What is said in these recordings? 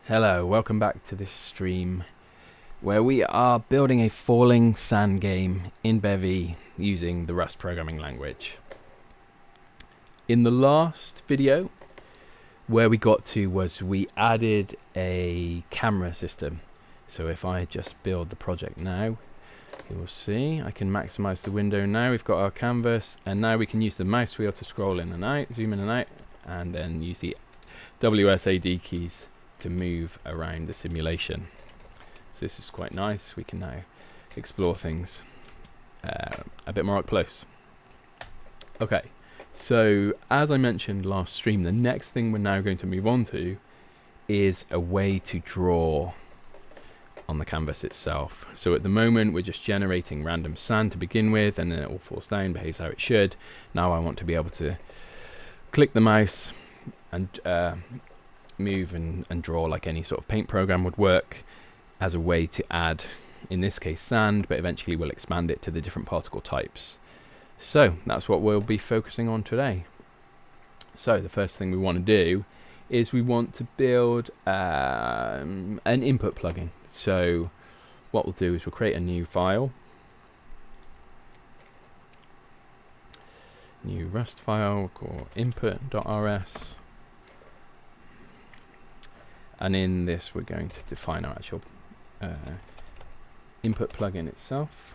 Hello, welcome back to this stream where we are building a falling sand game in Bevy using the Rust programming language. In the last video, where we got to was we added a camera system. So if I just build the project now, you will see I can maximize the window now. We've got our canvas, and now we can use the mouse wheel to scroll in and out, zoom in and out, and then use the WSAD keys to move around the simulation. So this is quite nice. We can now explore things a bit more up close. Okay, so as I mentioned last stream, the next thing we're now going to move on to is a way to draw on the canvas itself. So at the moment we're just generating random sand to begin with, and then it all falls down, behaves how it should. Now I want to be able to click the mouse and move and draw like any sort of paint program would work, as a way to add, in this case, sand, but eventually we'll expand it to the different particle types. So that's what we'll be focusing on today. So the first thing we want to do is we want to build an input plugin. So what we'll do is we'll create a new file, new Rust file called input.rs. And in this we're going to define our actual input plugin itself.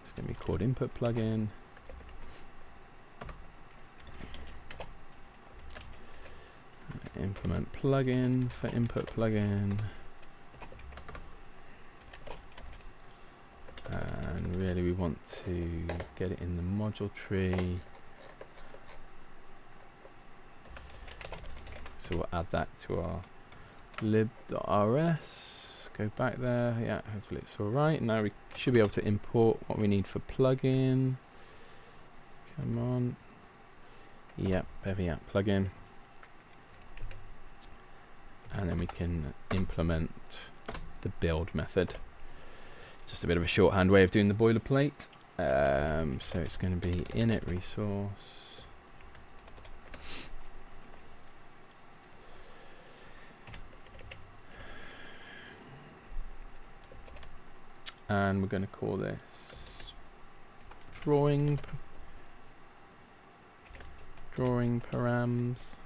It's going to be called input plugin. Implement plugin for input plugin. And really we want to get it in the module tree. So we'll add that to our lib.rs, go back there, yeah, hopefully it's alright. Now we should be able to import what we need for plugin. Come on. Yep, Bevy app plugin. And then we can implement the build method. Just a bit of a shorthand way of doing the boilerplate. So it's going to be init resource. And we're going to call this drawing params.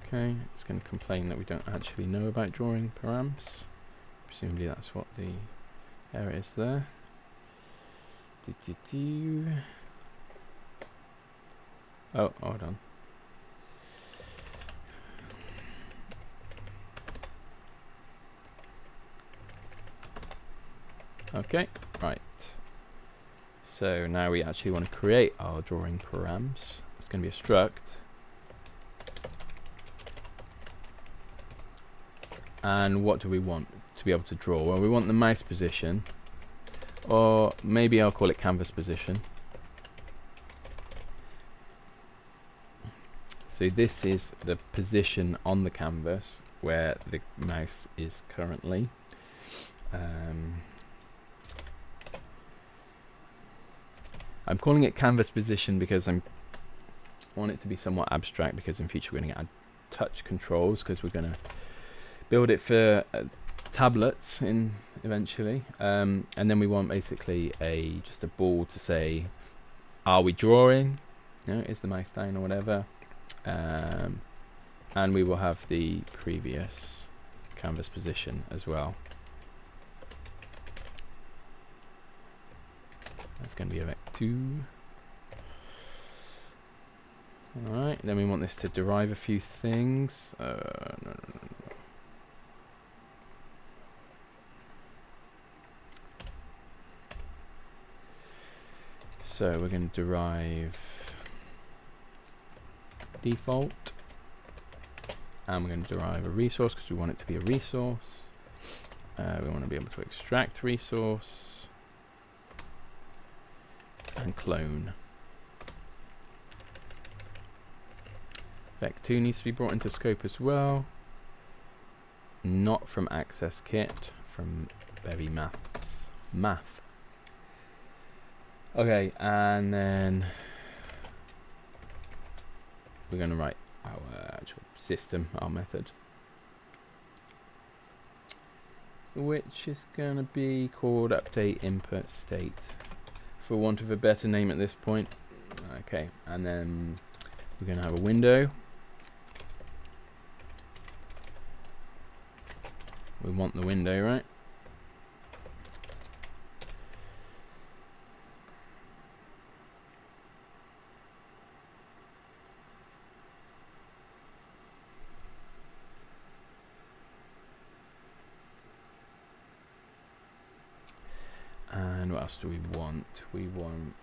Okay, it's going to complain that we don't actually know about drawing params. Presumably that's what the error is there. Oh, hold on. Okay, right. So now we actually want to create our drawing params. It's going to be a struct. And what do we want to be able to draw? Well, we want the mouse position, or maybe I'll call it canvas position. So this is the position on the canvas where the mouse is currently. I'm calling it canvas position because I want it to be somewhat abstract, because in future we're going to add touch controls, because we're going to build it for tablets eventually. And then we want basically just a ball to say, are we drawing? You know, is the mouse down or whatever? And we will have the previous canvas position as well. That's going to be a vec2. Alright, then we want this to derive a few things. No. So we're going to derive default, and we're going to derive a resource because we want it to be a resource. We want to be able to extract resource and clone. Vec2 needs to be brought into scope as well. Not from access kit, from Bevy math. Okay, and then we're going to write our actual system, our method, which is going to be called update input state, for want of a better name at this point. Okay, and then we're going to have a window. We want the window, right? And what else do we want? We want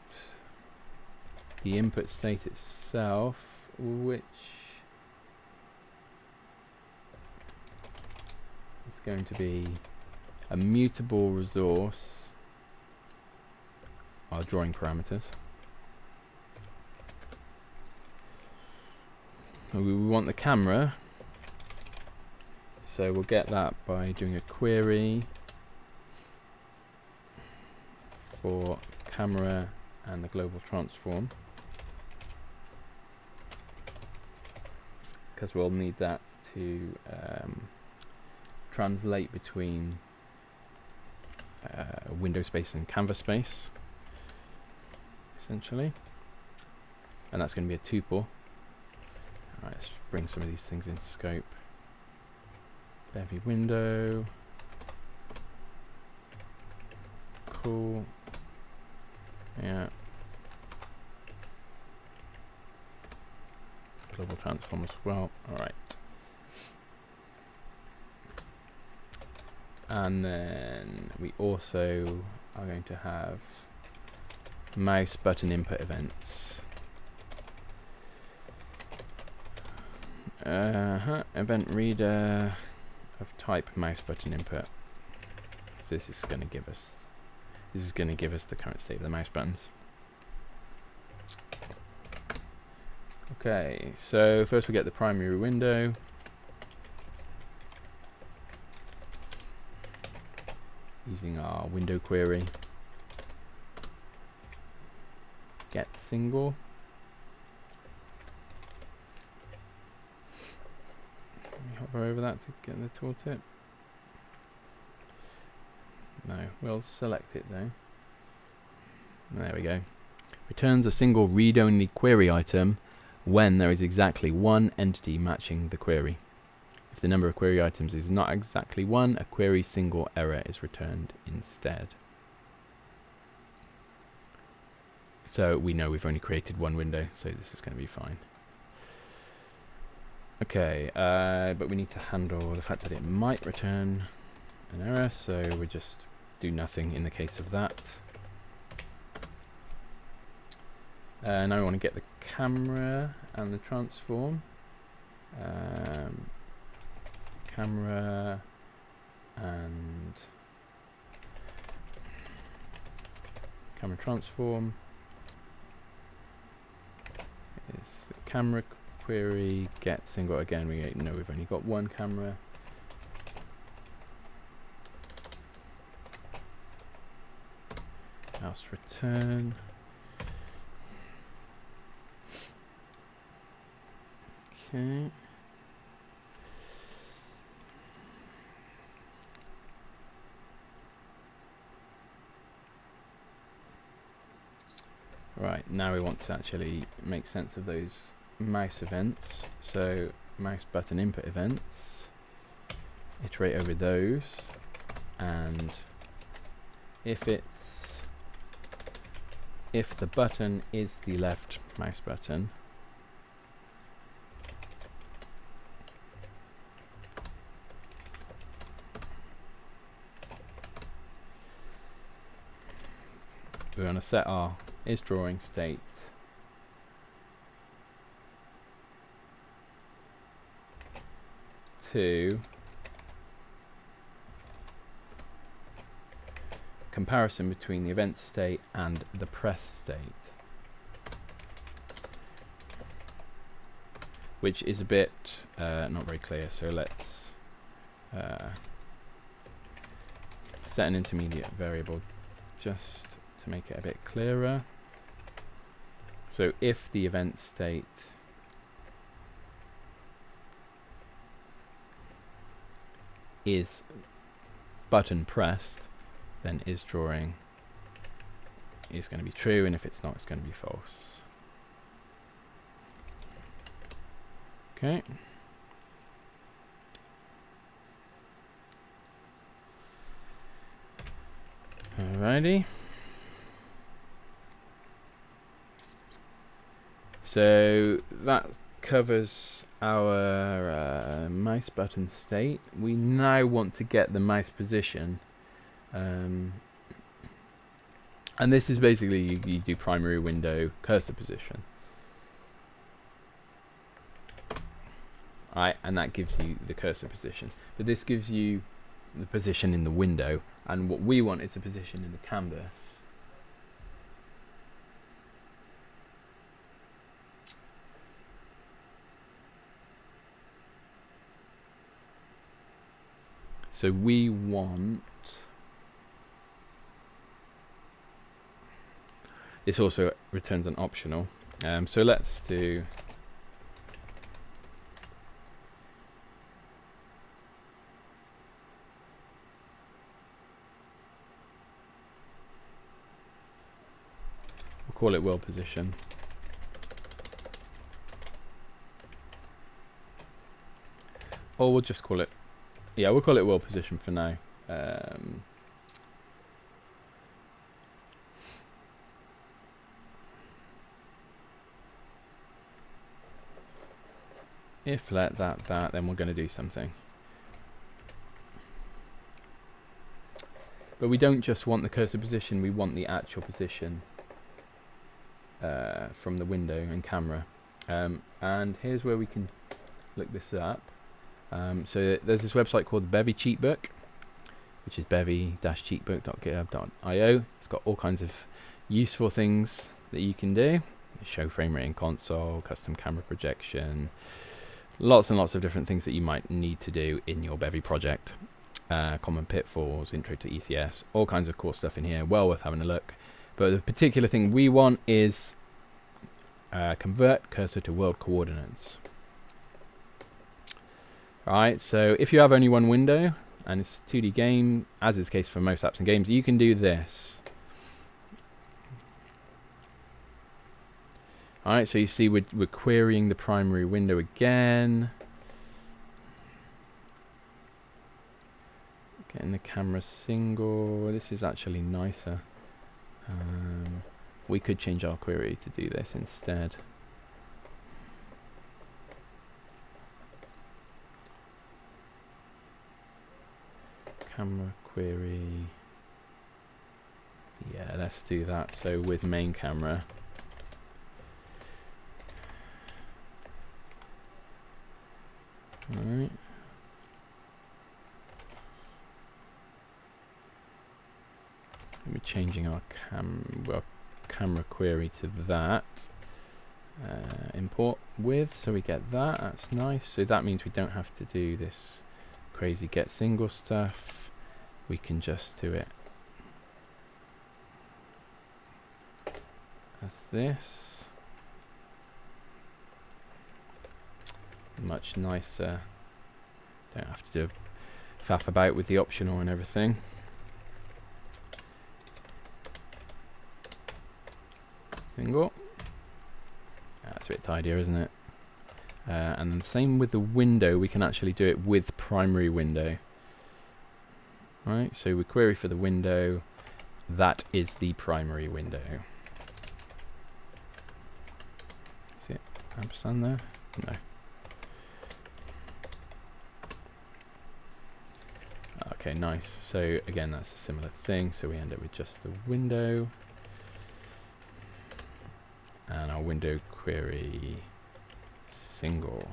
the input state itself, which is going to be a mutable resource, our drawing parameters. We want the camera, so we'll get that by doing a query for camera and the global transform, because we'll need that to translate between window space and canvas space, essentially, and that's going to be a tuple. Alright, let's bring some of these things into scope. Bevy window, cool, yeah. Global transform as well. Alright. And then we also are going to have mouse button input events. Event reader of type mouse button input. So this is going to give us the current state of the mouse buttons. Okay, so first we get the primary window. Using our window query. Get single. Let me hover over that to get the tooltip. No, we'll select it though. There we go. Returns a single read-only query item when there is exactly one entity matching the query. If the number of query items is not exactly one, a query single error is returned instead. So we know we've only created one window, so this is going to be fine. Okay, but we need to handle the fact that it might return an error, so we just do nothing in the case of that. Now we want to get the camera and the transform. Camera and camera transform is camera query get single. Again, we know we've only got one camera. Mouse return. Okay. Right, now we want to actually make sense of those mouse events. So mouse button input events, iterate over those, and if the button is the left mouse button, we're going to set our is drawing state to comparison between the event state and the press state, which is a bit not very clear, so let's set an intermediate variable just to make it a bit clearer. So if the event state is button pressed, then is drawing is going to be true, and if it's not, it's going to be false. Okay. Alrighty. So that covers our mouse button state. We now want to get the mouse position. And this is basically you do primary window cursor position. Alright, and that gives you the cursor position. But this gives you the position in the window, and what we want is the position in the canvas. So we want, this also returns an optional. So let's do, we'll call it world position. Or we'll just call it, yeah, we'll call it world position for now. If let that, then we're going to do something. But we don't just want the cursor position, we want the actual position from the window and camera. And here's where we can look this up. So there's this website called the Bevy Cheatbook, which is bevy-cheatbook.github.io. It's got all kinds of useful things that you can do. Show frame rate in console, custom camera projection, lots and lots of different things that you might need to do in your Bevy project. Common pitfalls, intro to ECS, all kinds of cool stuff in here, well worth having a look. But the particular thing we want is convert cursor to world coordinates. Alright, so if you have only one window and it's a 2D game, as is the case for most apps and games, you can do this. Alright, so you see we're querying the primary window again. Getting the camera single. This is actually nicer. We could change our query to do this instead. Camera query. Yeah, let's do that. So with main camera. Alright. We're changing our camera query to that. Import with, so we get that. That's nice. So that means we don't have to do this crazy get single stuff. We can just do it as this. Much nicer. Don't have to do faff about with the optional and everything. Single. That's a bit tidier, isn't it? And then the same with the window. We can actually do it with primary window. Right, so we query for the window. That is the primary window. See it? Ampersand there? No. Okay, nice. So again, that's a similar thing. So we end up with just the window. And our window query single.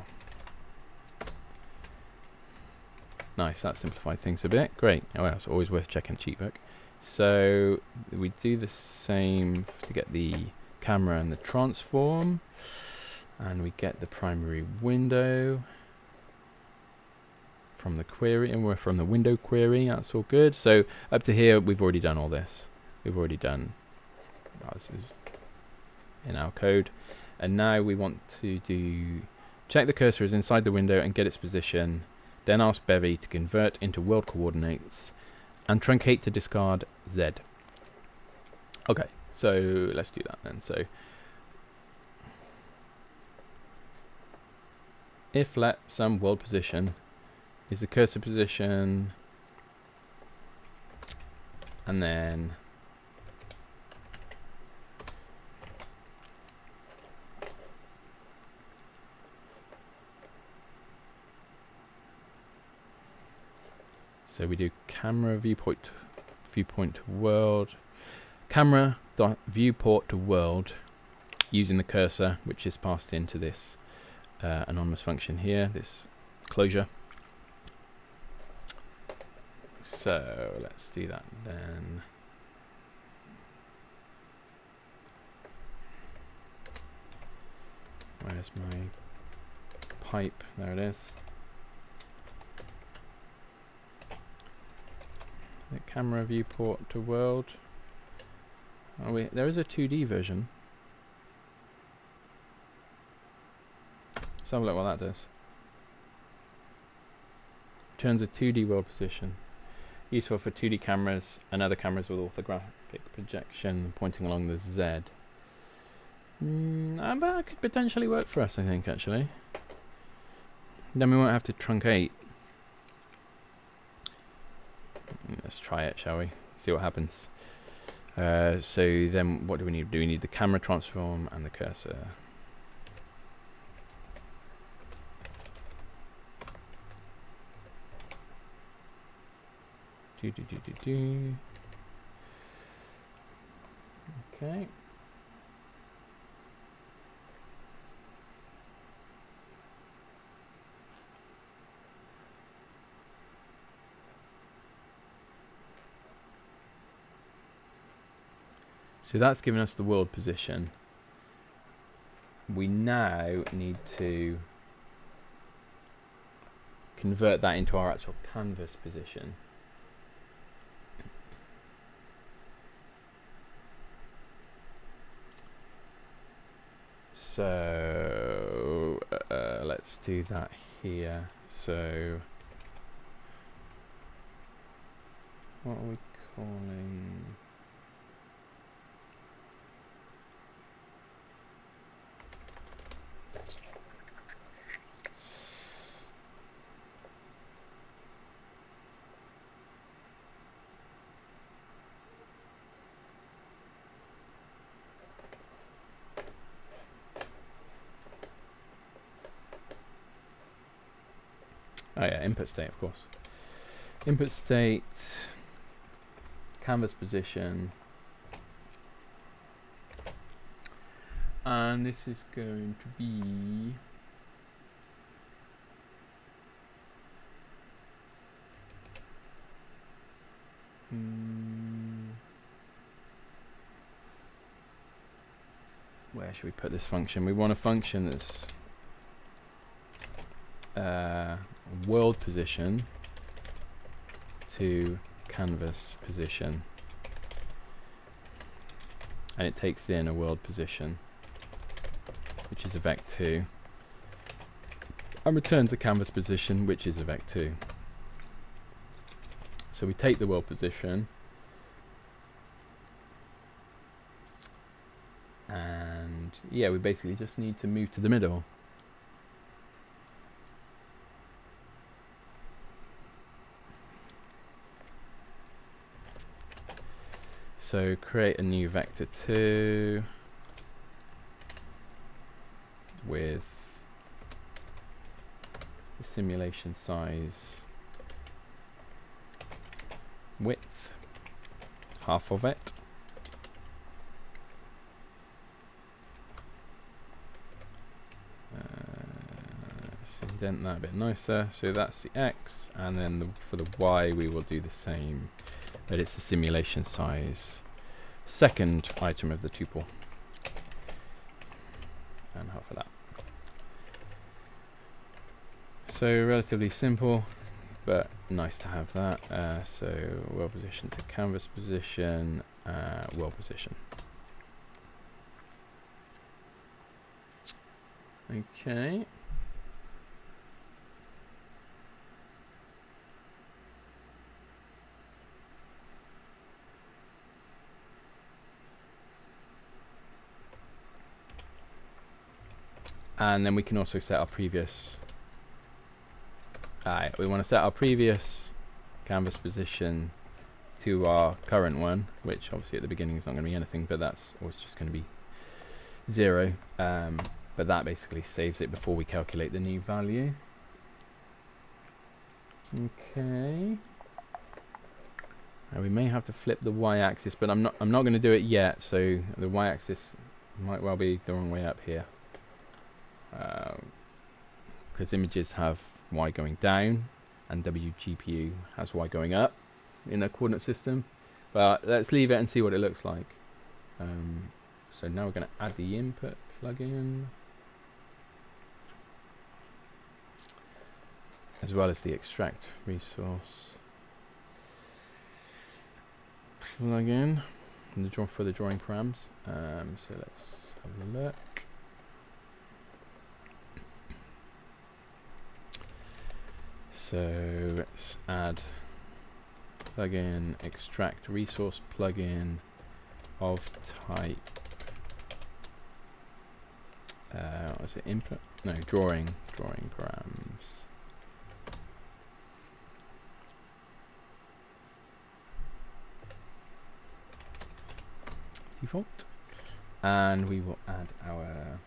Nice, that simplified things a bit. Great. Oh, well, it's always worth checking Cheatbook. So we do the same to get the camera and the transform. And we get the primary window from the query, and we're from the window query. That's all good. So up to here, we've already done all this. We've already done, this is in our code. And now we want to do, check the cursor is inside the window and get its position. Then ask Bevy to convert into world coordinates and truncate to discard Z. Okay, so let's do that then. So if let some world position is the cursor position, and then so we do camera viewport to world, camera dot viewport to world using the cursor, which is passed into this anonymous function here, this closure. So let's do that then. Where's my pipe? There it is. The camera viewport to world. Oh wait, there is a 2D version. Let's have a look what that does. Turns a 2D world position. Useful for 2D cameras and other cameras with orthographic projection pointing along the Z. But that could potentially work for us, I think, actually. Then we won't have to truncate. Let's try it, shall we? See what happens. So then what do we need? Do we need the camera transform and the cursor? Okay. So that's given us the world position. We now need to convert that into our actual canvas position. So let's do that here. So what are we calling? Oh yeah, input state, of course. Input state, canvas position, and this is going to be where should we put this function? We want a function that's world position to canvas position, and it takes in a world position, which is a vec2, and returns a canvas position, which is a vec2. So we take the world position and yeah, we basically just need to move to the middle. So create a new vector2 with the simulation size width, half of it. Let's indent that a bit nicer. So that's the X, and then for the Y we will do the same, but it's the simulation size second item of the tuple, and half of that. So relatively simple, but nice to have that. So world position to canvas position, world position. Okay. And then we can also set our previous. We want to set our previous canvas position to our current one, which obviously at the beginning is not going to be anything, but that's always just going to be 0. But that basically saves it before we calculate the new value. Okay. Now we may have to flip the y-axis, but I'm not going to do it yet. So the y-axis might well be the wrong way up here, because images have y going down and WGPU has y going up in the coordinate system. But let's leave it and see what it looks like. So now we're going to add the input plugin, as well as the extract resource plugin and for the drawing params. So let's have a look. So let's add plugin extract resource plugin of type what was it, input? No, drawing params. Default, and we will add our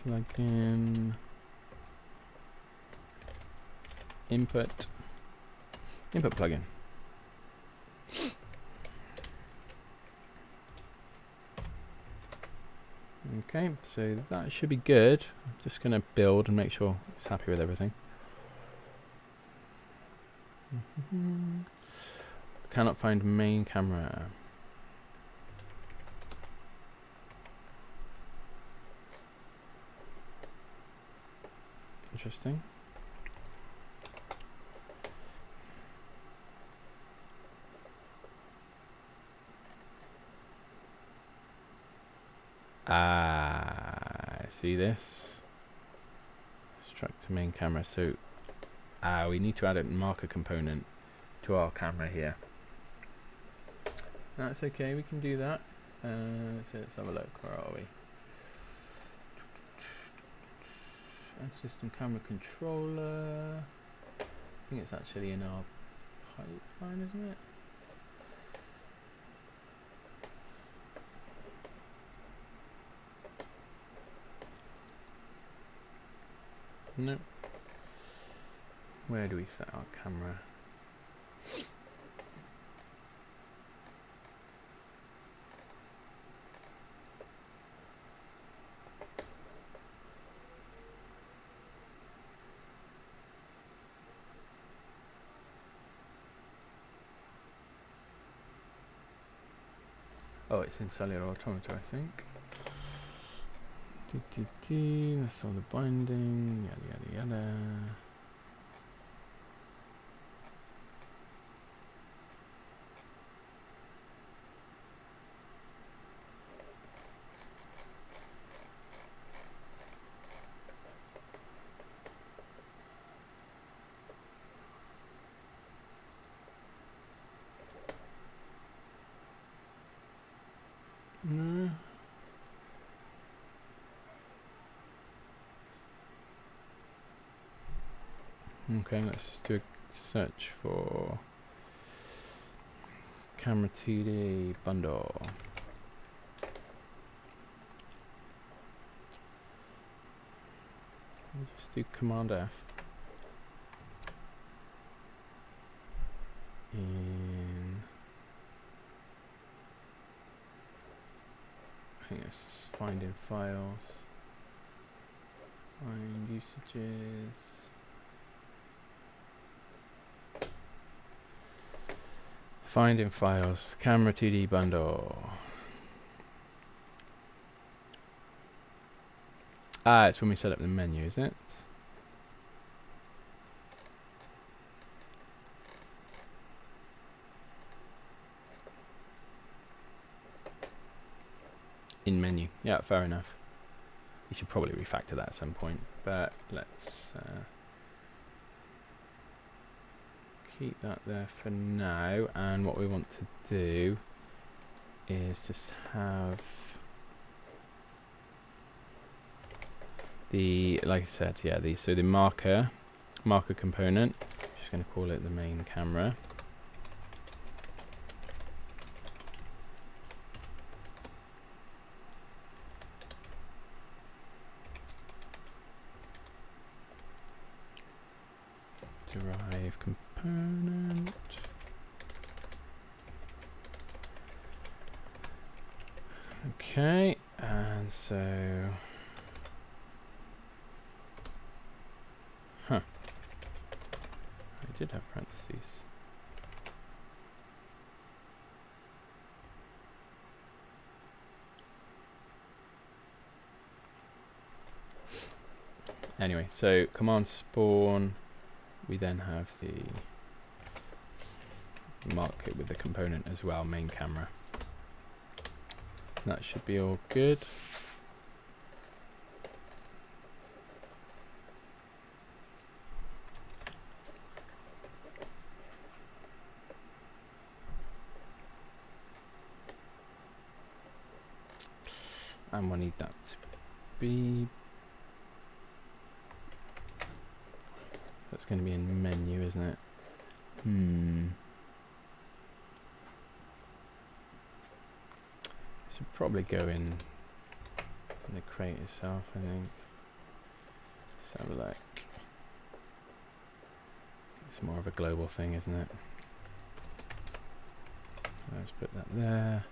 plugin input plugin. Okay, so that should be good. I'm just going to build and make sure it's happy with everything. Cannot find main camera. Interesting. See this? Extract to main camera. So, we need to add a marker component to our camera here. That's okay, we can do that. So let's have a look. Where are we? Add system camera controller. I think it's actually in our pipeline, isn't it? No. Where do we set our camera? Oh, it's in cellular automata, I think. That's all the binding, yada yada yada. No. Okay, let's just do a search for camera 2D bundle. Just do Command F. And I think it's finding files, find usages. Finding files, camera 2D bundle. It's when we set up the menu, is it? In menu. Yeah, fair enough. You should probably refactor that at some point, but let's keep that there for now. And what we want to do is just have the, like I said, yeah, so the marker component, just going to call it the main camera. Derive component. Okay, and so, I did have parentheses. Anyway, so command spawn, we then have the mark it with the component as well, main camera. That should be all good. And we'll need that to be, that's going to be in menu, isn't it? Should probably go in the crate itself, I think. Let's have a look. It's more of a global thing, isn't it? Let's put that there.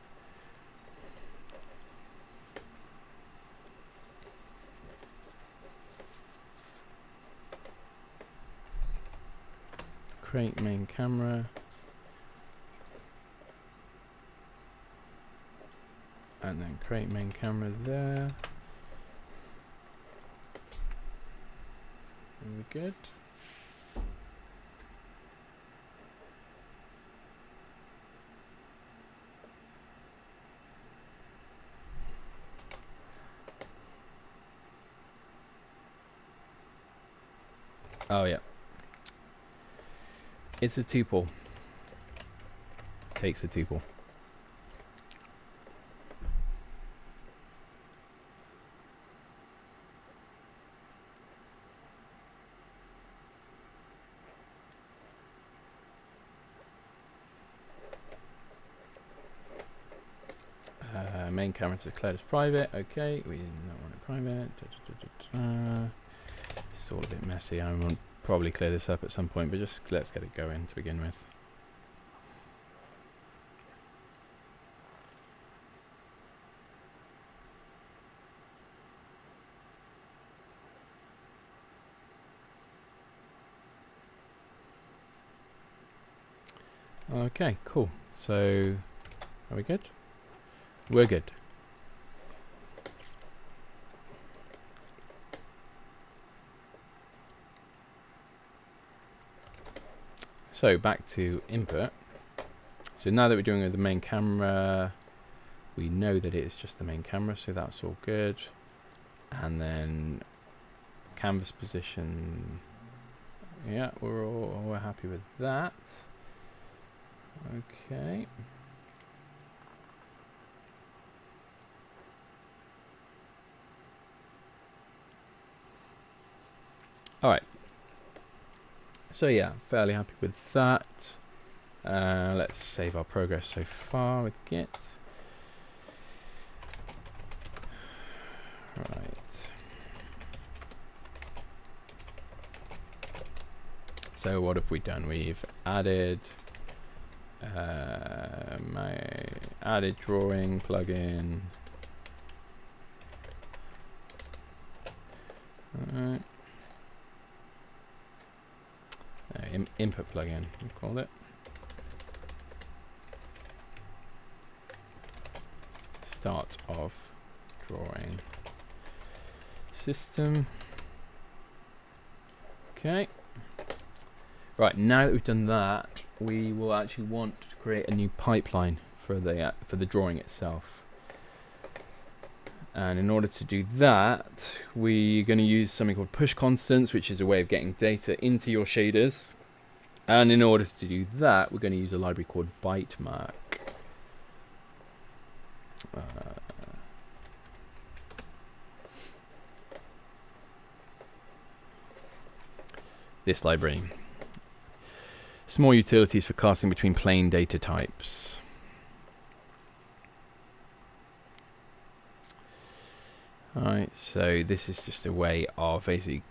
Crate main camera. And then create main camera there. Are we good? Oh yeah. It's a tuple. Takes a tuple. Main camera to declared as private. Okay, we did not want it private. It's all a bit messy. I will probably clear this up at some point, but just let's get it going to begin with. Okay, cool. So, are we good? We're good. So back to input. So now that we're doing the main camera, we know that it is just the main camera, so that's all good. And then canvas position. Yeah, we're happy with that. Okay. All right. So yeah, fairly happy with that. Let's save our progress so far with Git. Right. So what have we done? We've added my added drawing plugin. Alright. Input plugin, we call it. Start of drawing system. Okay. Right, now that we've done that, we will actually want to create a new pipeline for the drawing itself. And in order to do that, we're going to use something called push constants, which is a way of getting data into your shaders. And in order to do that, we're going to use a library called bytemark. This library. Small utilities for casting between plain data types. Alright, so this is just a way of basically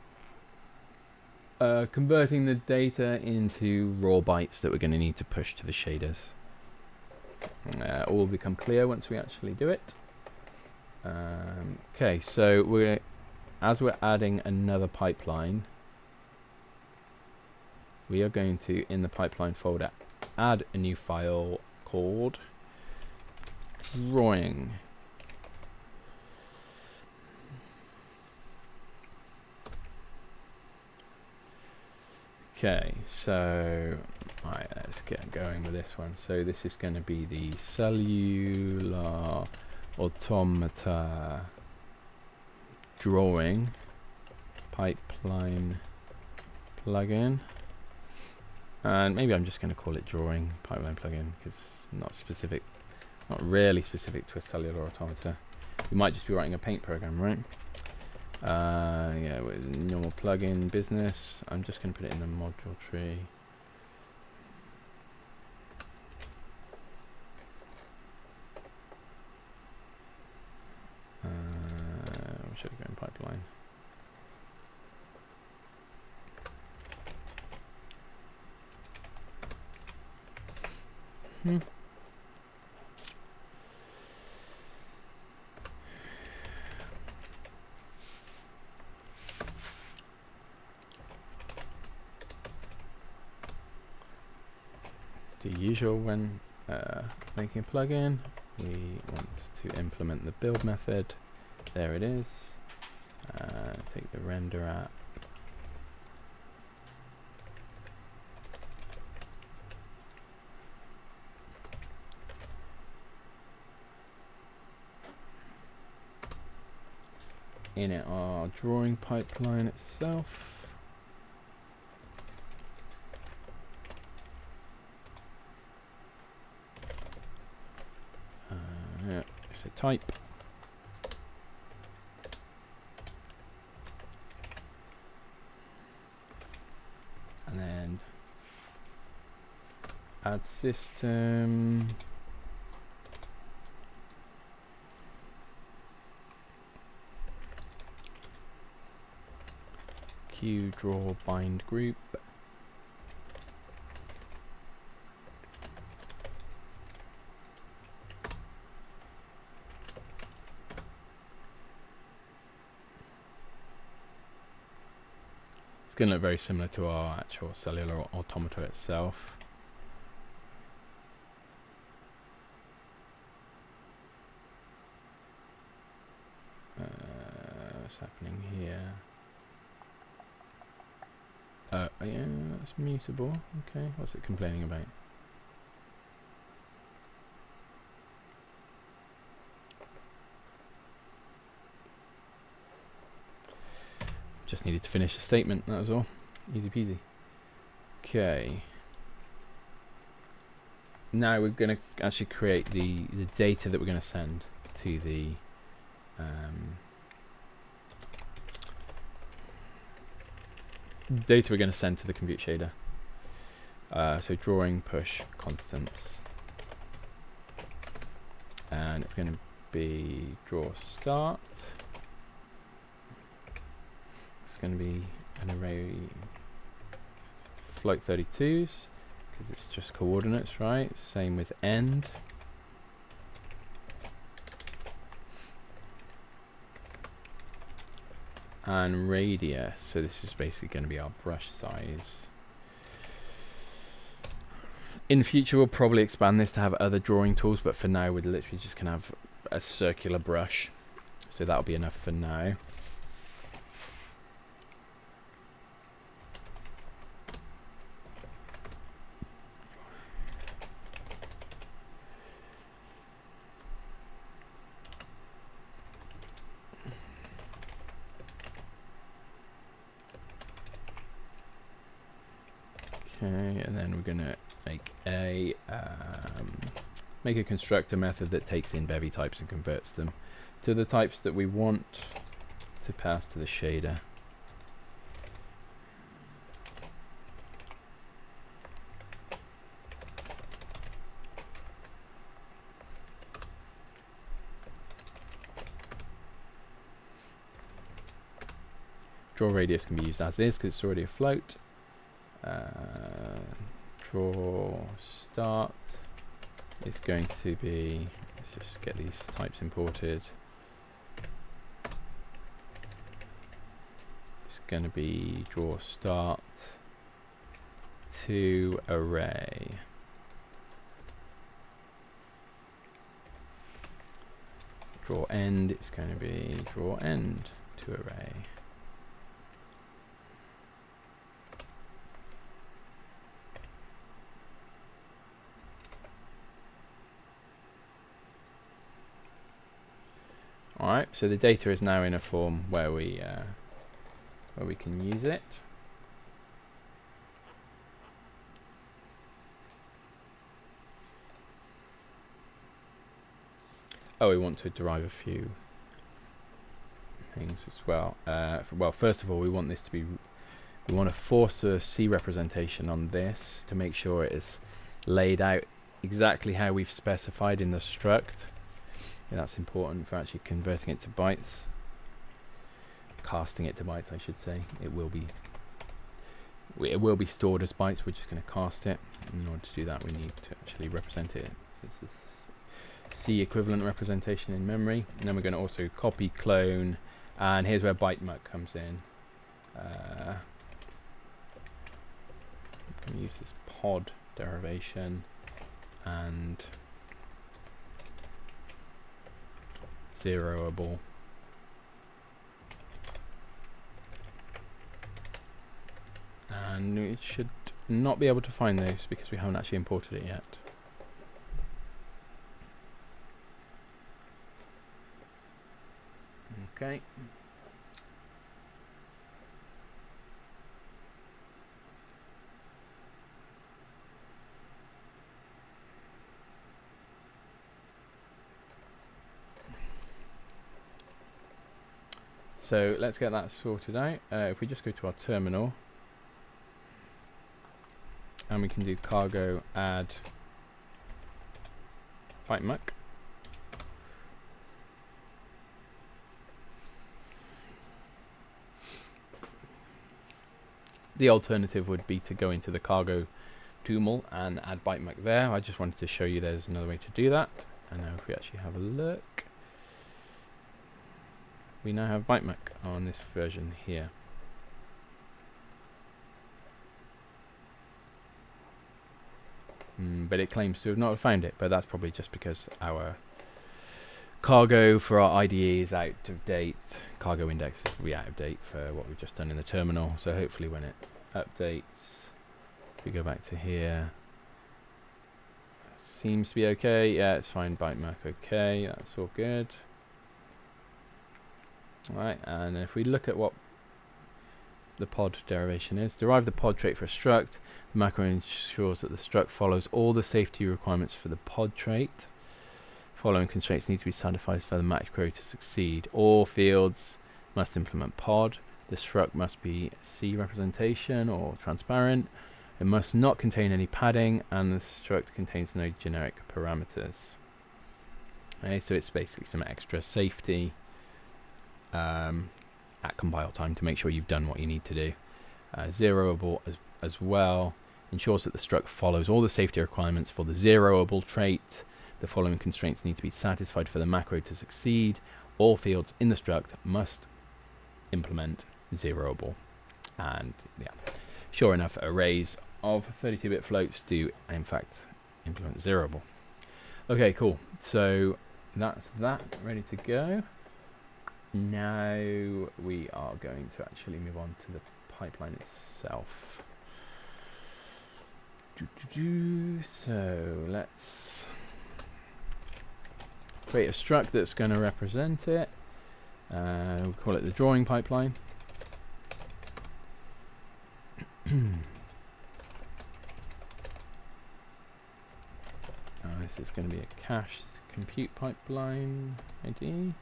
converting the data into raw bytes that we're going to need to push to the shaders. All will become clear once we actually do it. Okay, so as we're adding another pipeline, we are going to, in the pipeline folder, add a new file called drawing. Okay, so right, let's get going with this one. So this is going to be the cellular automata drawing pipeline plugin. And maybe I'm just going to call it drawing pipeline plugin because not really specific to a cellular automata. We might just be writing a paint program, right? Yeah, with normal plugin business. I'm just going to put it in the module tree. Should I go in pipeline? The usual when making a plugin, we want to implement the build method. There it is. Take the render app. In our drawing pipeline itself. Yeah, so type. And then add system. Q draw bind group. It's going to look very similar to our actual cellular automata itself. What's happening here? Yeah, that's mutable. Okay, what's it complaining about? Just needed to finish a statement, that was all. Easy peasy. Okay. Now we're going to actually create the data that we're going to send to the compute shader. So drawing push constants. And it's going to be draw start. It's going to be an array float 32s because it's just coordinates, right? Same with end. And radius, so this is basically going to be our brush size. In the future we'll probably expand this to have other drawing tools, but for now we're literally just going to have a circular brush, so that'll be enough for now. Okay, and then we're going to make a make a constructor method that takes in Bevy types and converts them to the types that we want to pass to the shader. Draw radius can be used as is because it's already afloat. Draw start is going to be, let's just get these types imported. It's going to be draw start to array. Draw end, it's going to be draw end to array. Alright, so the data is now in a form where we can use it. Oh, we want to derive a few things as well. Well, first of all, we want this to be, we want to force a C representation on this to make sure it is laid out exactly how we've specified in the struct. Yeah, that's important for actually converting it to bytes. Casting it to bytes, I should say. It will be stored as bytes. We're just going to cast it. In order to do that, we need to actually represent it. It's this C equivalent representation in memory. And then we're going to also copy, clone, and here's where bytemuck comes in. I'm going to use this pod derivation and zeroable. And we should not be able to find those because we haven't actually imported it yet. Okay. So let's get that sorted out. If we just go to our terminal and we can do cargo add bytemuck. The alternative would be to go into the cargo tuple and add bytemuck there. I just wanted to show you there's another way to do that. And now if we actually have a look, we now have bytemuck on this version here. But it claims to have not found it, but that's probably just because our cargo for our IDE is out of date. Cargo index will be out of date for what we've just done in the terminal. So hopefully when it updates, if we go back to here, seems to be okay. Yeah, it's fine. Bytemuck, okay, that's all good. Alright, and if we look at what the pod derivation is, derive the pod trait for a struct. The macro ensures that the struct follows all the safety requirements for the pod trait. Following constraints need to be satisfied for the macro to succeed. All fields must implement pod. The struct must be C representation or transparent. It must not contain any padding, and the struct contains no generic parameters. Okay, so it's basically some extra safety at compile time to make sure you've done what you need to do. Zeroable as well ensures that the struct follows all the safety requirements for the zeroable trait. The following constraints need to be satisfied for the macro to succeed. All fields in the struct must implement zeroable. And yeah, sure enough, arrays of 32-bit floats do in fact implement zeroable. Okay, cool. So that's that ready to go. Now we are going to actually move on to the pipeline itself. So let's create a struct that's going to represent it. We'll call it the drawing pipeline. this is going to be a cached compute pipeline ID. And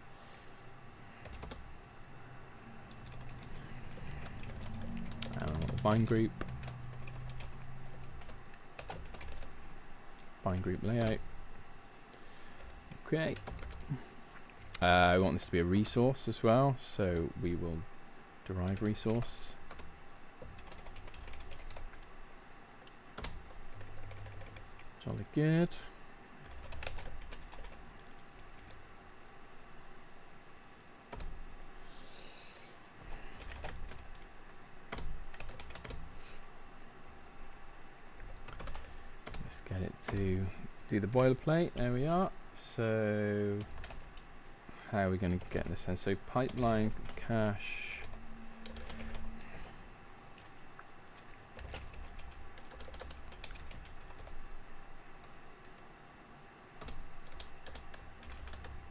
the bind group layout. Okay. I want this to be a resource as well, so we will derive resource. Jolly good. Let's get it to do the boilerplate. There we are. So how are we going to get this in? So pipeline cache.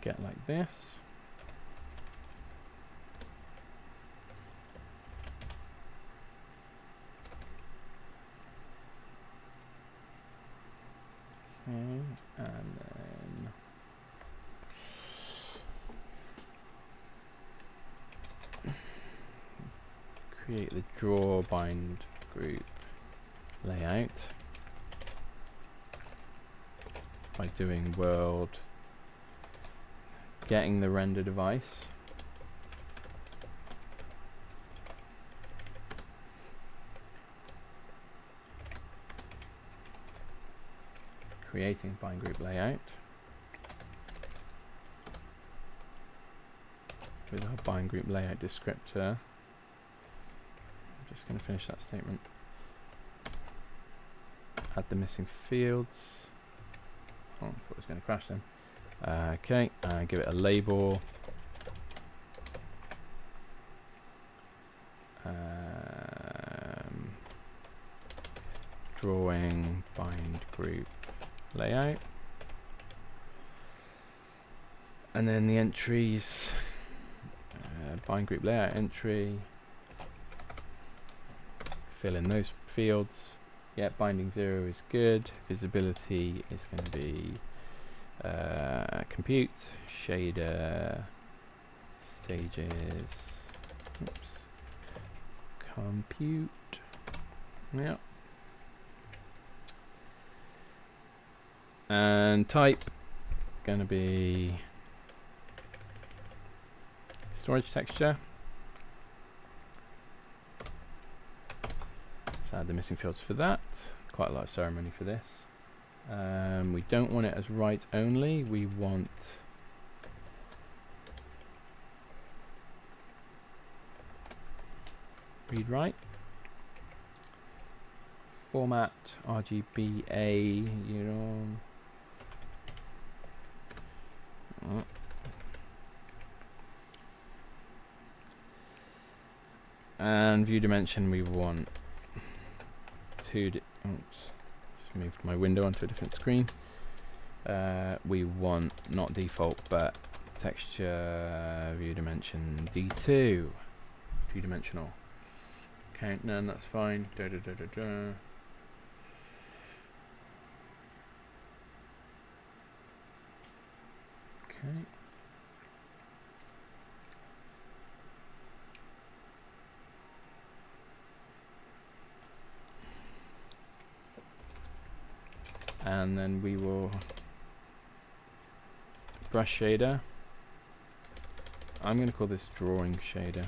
Get like this. Okay, and then create the draw bind group layout by doing world getting the render device, creating bind group layout with our bind group layout descriptor. I'm just going to finish that statement. Add the missing fields. Oh, I thought it was going to crash then. Okay, give it a label. Drawing bind group layout. And then the entries, bind group layout entry. Fill in those fields. Yeah, binding 0 is good. Visibility is going to be compute, shader, stages, oops, compute, yeah, and type is going to be storage texture. Let's add the missing fields for that. Quite a lot of ceremony for this. We don't want it as write only, we want read write. Format RGBA, you know. And view dimension, we want oops. Moved my window onto a different screen. We want not default but texture view dimension D2, 2-dimensional. Count none, that's fine. Okay. And then we will brush shader. I'm going to call this drawing shader.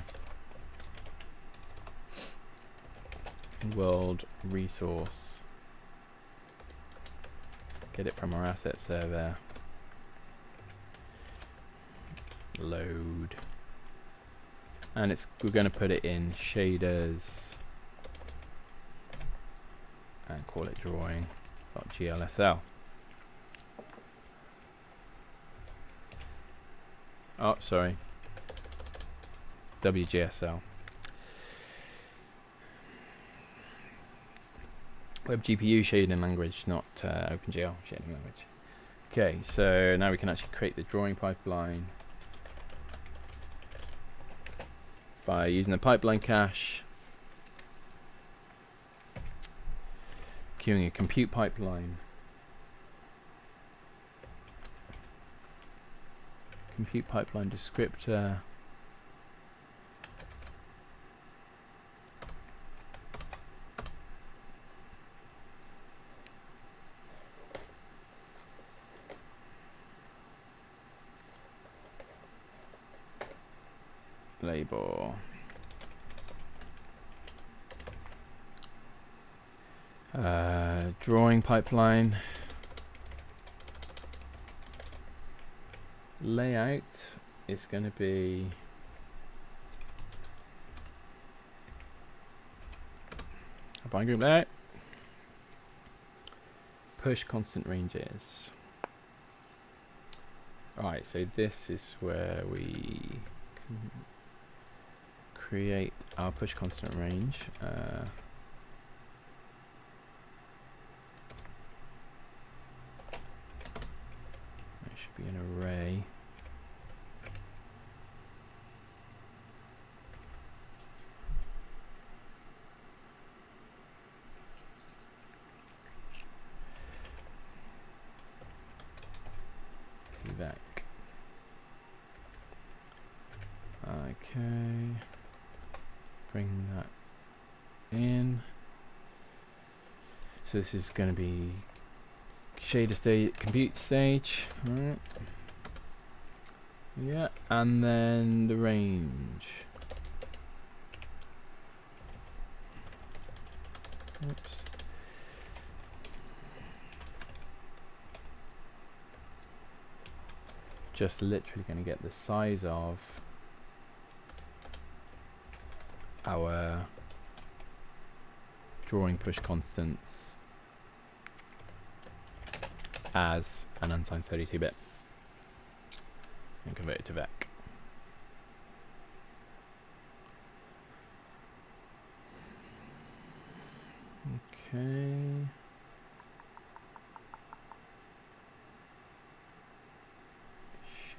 World resource. Get it from our asset server. Load. And we're going to put it in shaders and call it drawing.glsl. Oh, sorry. WGSL. Web GPU shading language, not OpenGL shading language. Okay, so now we can actually create the drawing pipeline by using the pipeline cache, queuing a compute pipeline, compute pipeline descriptor. Label. Drawing pipeline. Layout is going to be a bind group layout. Push constant ranges. Alright, so this is where we can create our push constant range. It should be an array. Vec. Okay. Bring that in. So this is going to be shader state, compute stage. All right. Yeah, and then the range. Oops. Just literally going to get the size of our drawing push constants as an unsigned 32-bit and convert it to vec. Okay.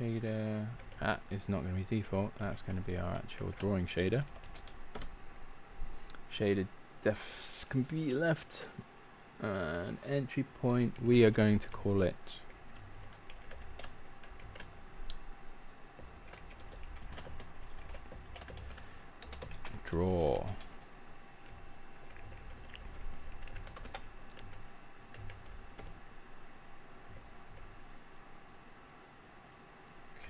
Shader, that is not going to be default, that's going to be our actual drawing shader. Shader defs can be left, and entry point, we are going to call it draw.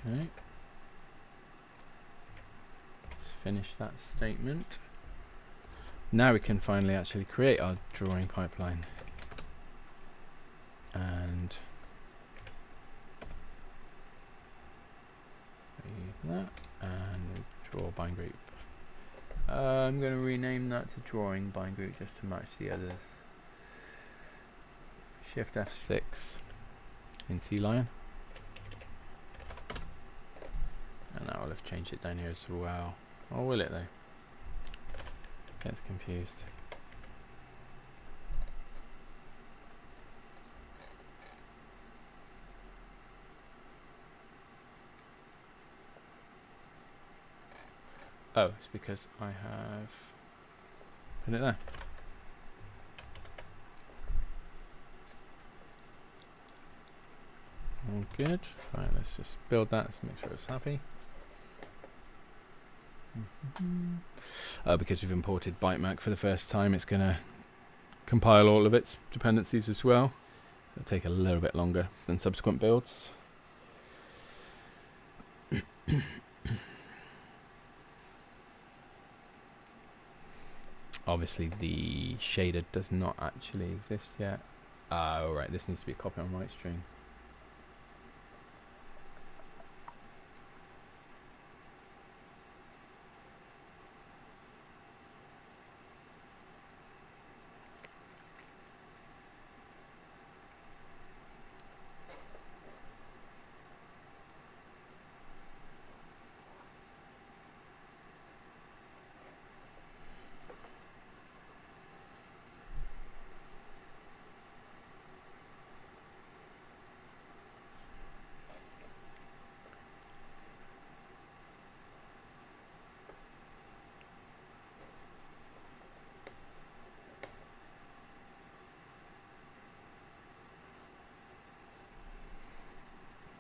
Okay. Let's finish that statement. Now we can finally actually create our drawing pipeline. And use that and draw bind group. I'm going to rename that to drawing bind group just to match the others. Shift F6 in C-Lion. And I will have changed it down here as well. Or will it though? Gets confused. Oh, it's because I have put it there. All good. Right, let's just build that. Let's make sure it's happy. Because we've imported ByteMac for the first time, it's going to compile all of its dependencies as well. So it'll take a little bit longer than subsequent builds. Obviously the shader does not actually exist yet. Oh right, this needs to be a copy on write string.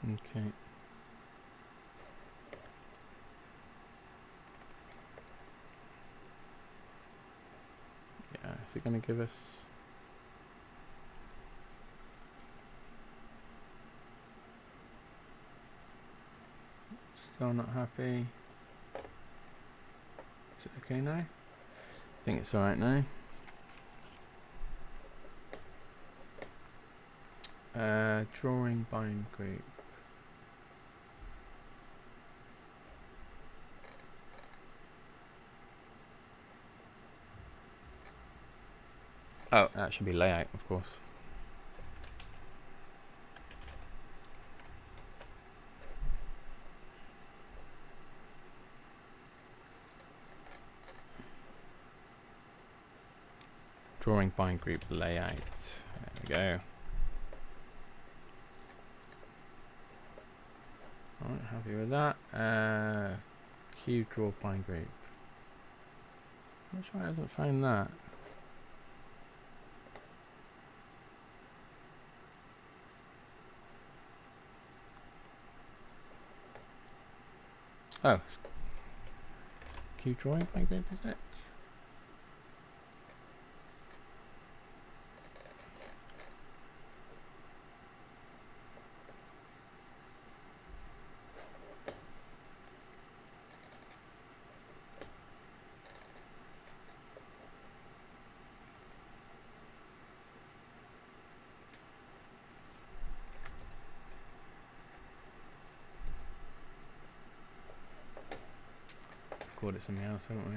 Okay. Is it going to give us? Still not happy. Is it okay now? I think it's alright now. Drawing bind group. Oh, that should be layout, of course. Drawing bind group layout. There we go. Alright, happy with that. Q draw bind group. I'm not sure it hasn't found that. Oh, Q drawing bind group, is it? Called it something else, haven't we?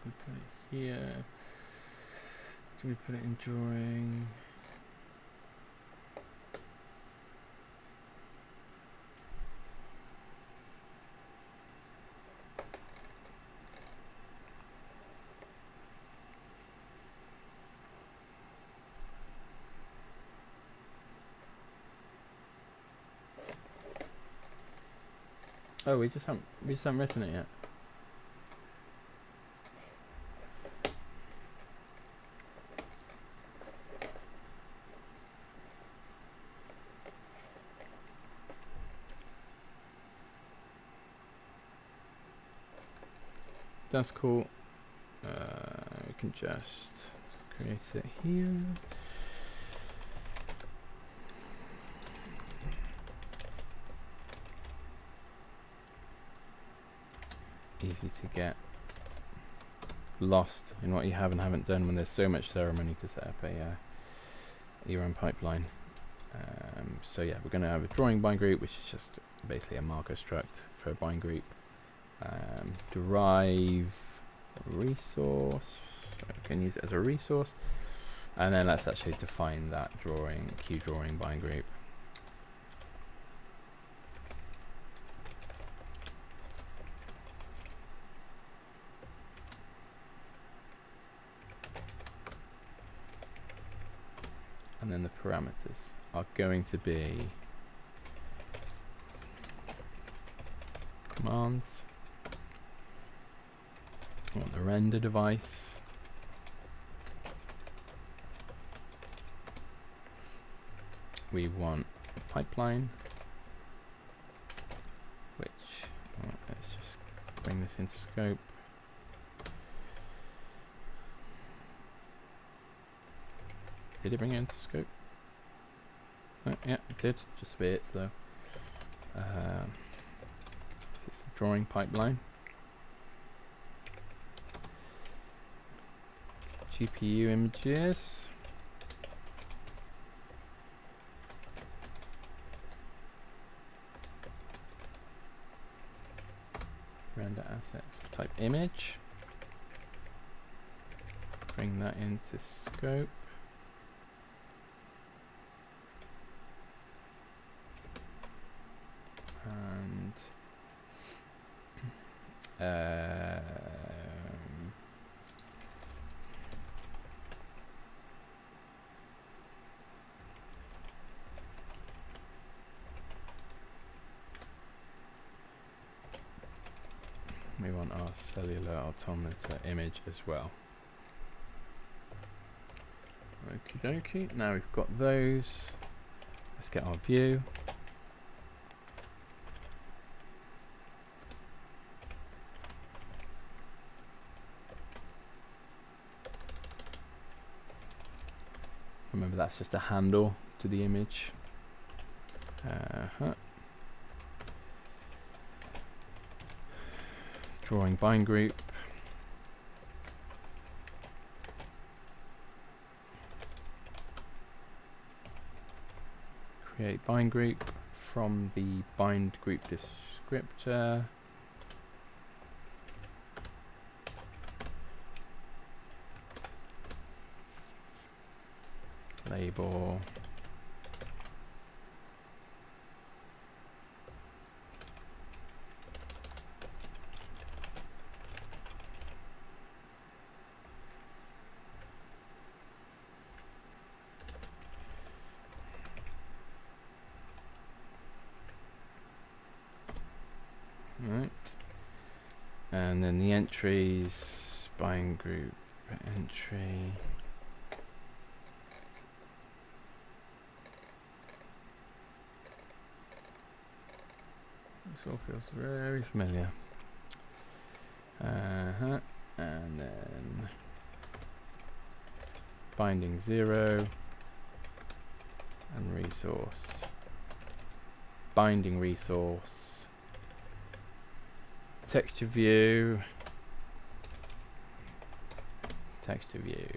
We put it here. Do we put it in drawing? Oh, we just haven't written it yet. That's cool. We can just create it here. Easy to get lost in what you have and haven't done when there's so much ceremony to set up a your own pipeline. So yeah, we're going to have a drawing bind group, which is just basically a marker struct for a bind group. Derive resource, so we can use it as a resource, and then let's actually define that Q drawing bind group. And then the parameters are going to be commands. I want the render device. We want a pipeline, which, let's just bring this into scope. Did it bring it into scope? Oh, yeah, it did. Just a bit slow. It's the drawing pipeline. GPU images. Render assets. Type image. Bring that into scope. And we want our cellular automata image as well. Okie dokie, now we've got those. Let's get our view. Remember, that's just a handle to the image. Drawing bind group. Create bind group from the bind group descriptor. Label. Right. And then the entries, bind group entry. This all feels very familiar. And then binding 0 and resource. Binding resource. Texture view. Texture view.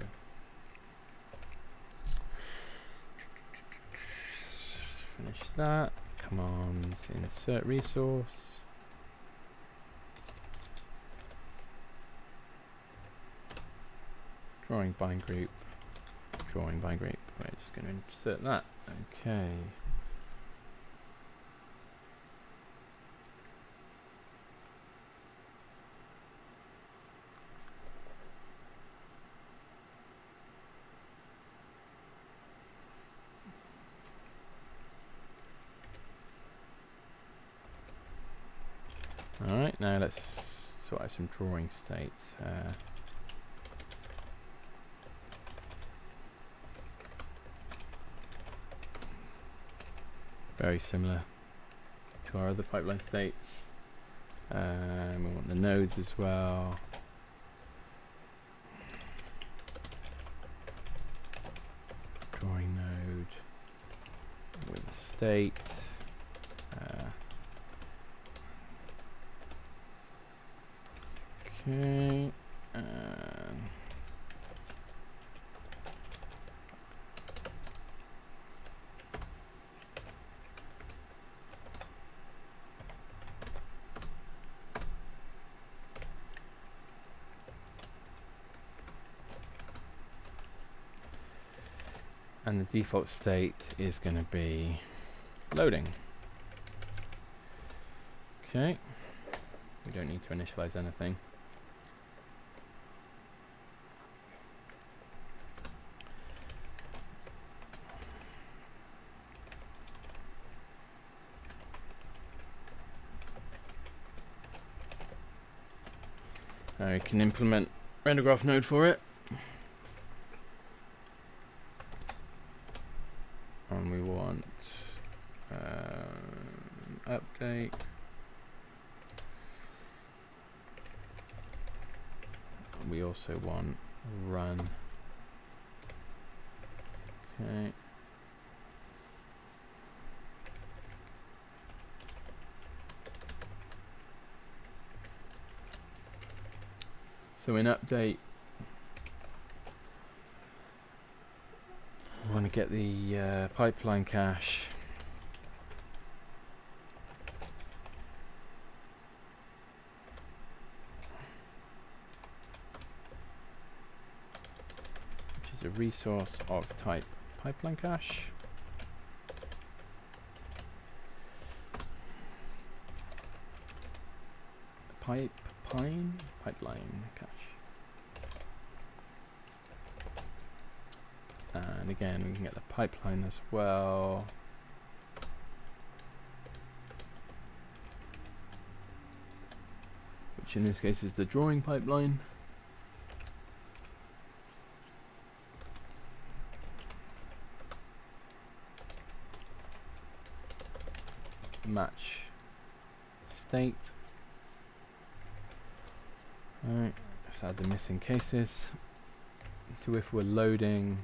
Finish that. Commands, insert resource. Drawing bind group. Drawing bind group. We're just going to insert that. Okay. Alright, now let's sort out some drawing states. Very similar to our other pipeline states. We want the nodes as well. Drawing node with a state. Okay. And the default state is going to be loading. Okay. We don't need to initialize anything. Now we can implement render graph node for it. And we want update. We also want run. Okay. So in update, we want to get the pipeline cache. Which is a resource of type pipeline cache. Pipeline cache. And again, we can get the pipeline as well. which in this case is the drawing pipeline. Match state. Alright, let's add the missing cases. So if we're loading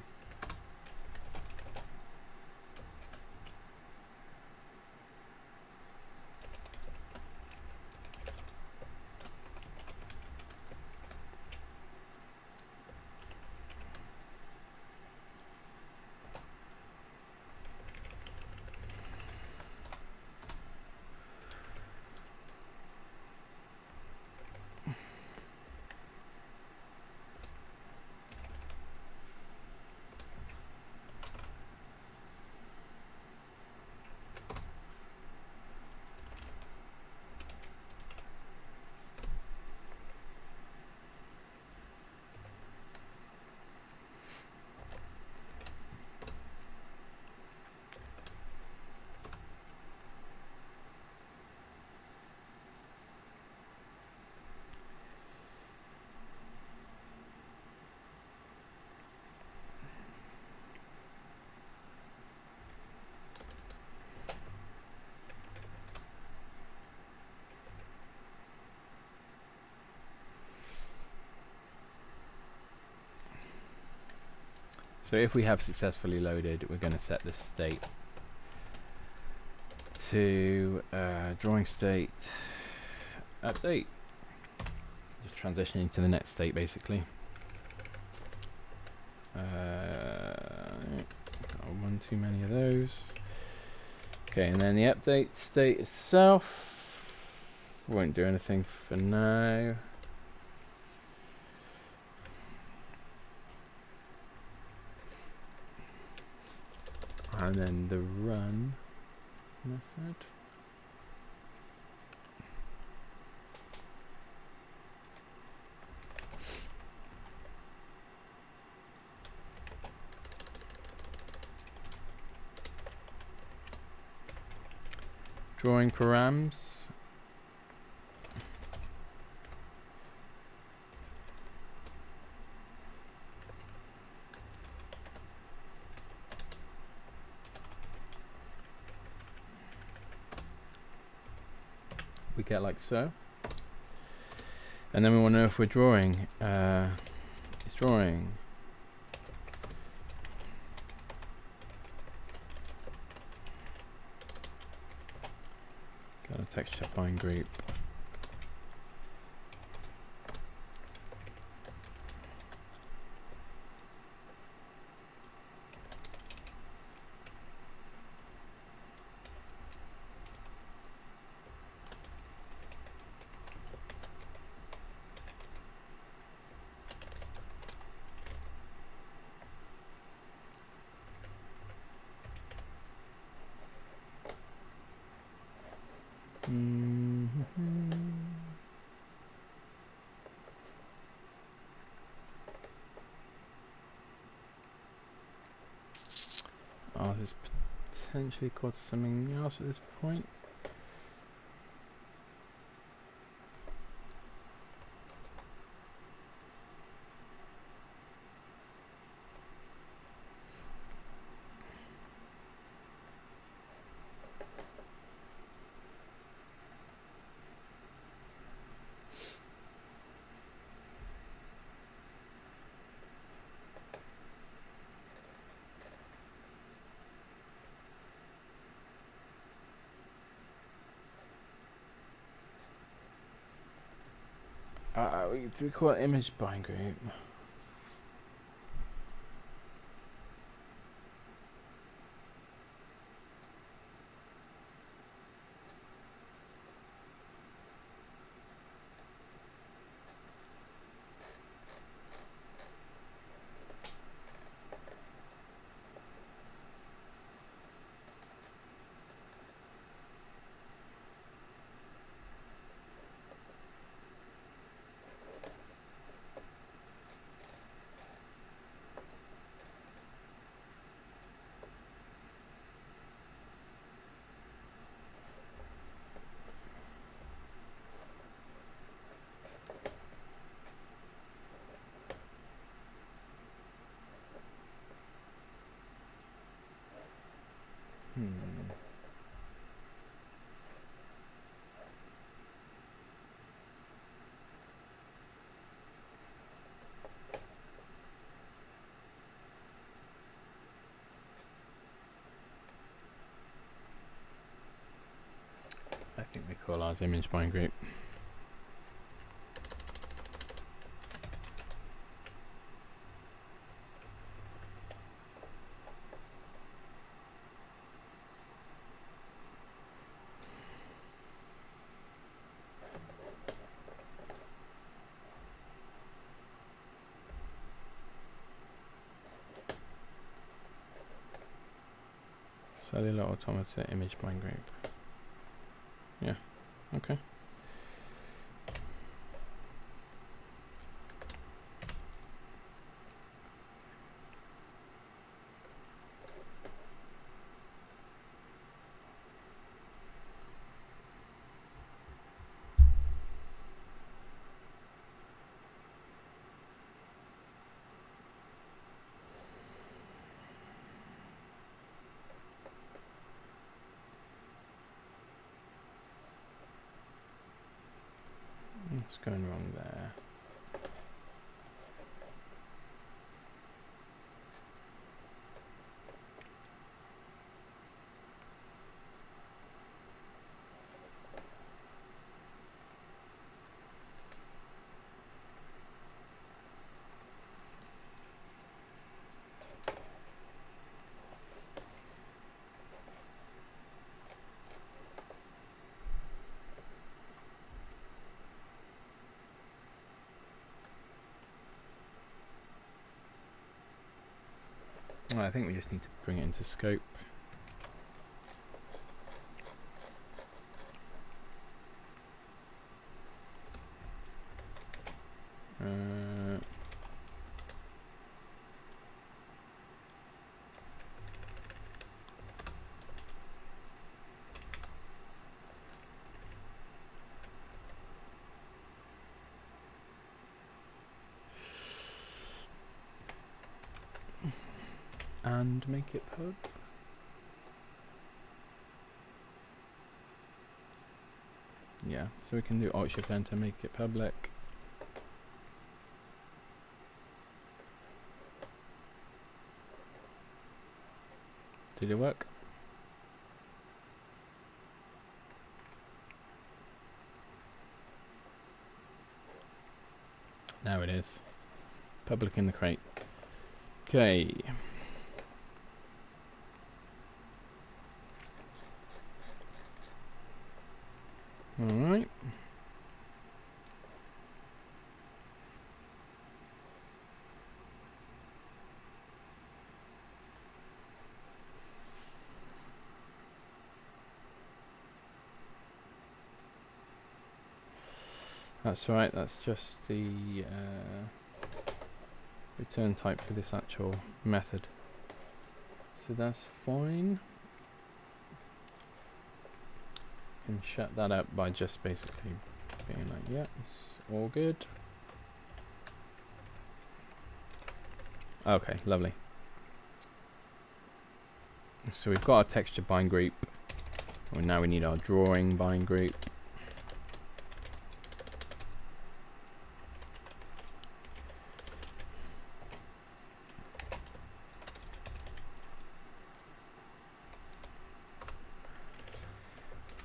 So if we have successfully loaded, we're going to set the state to drawing state update. Just transitioning to the next state basically. Got one too many of those. Okay, and then the update state itself won't do anything for now. And then the run method. Drawing params. We get like so, and then we want to know if we're drawing. It's drawing. Got a texture bind group. Oh, this is potentially called something else at this point. Do we call it image bind group? I think we call ours image bind group. Cellular automata image bind group. Yeah, okay. What's going wrong there? Oh, I think we just need to bring it into scope. And make it pub. Yeah, so we can do Alt Shift Enter, make it public. Did it work? Now it is. Public in the crate. Okay. Alright. That's right, that's just the return type for this actual method. So that's fine. Can shut that up by just basically being like, yeah, it's all good. Okay, lovely. So we've got our texture bind group. And now we need our drawing bind group.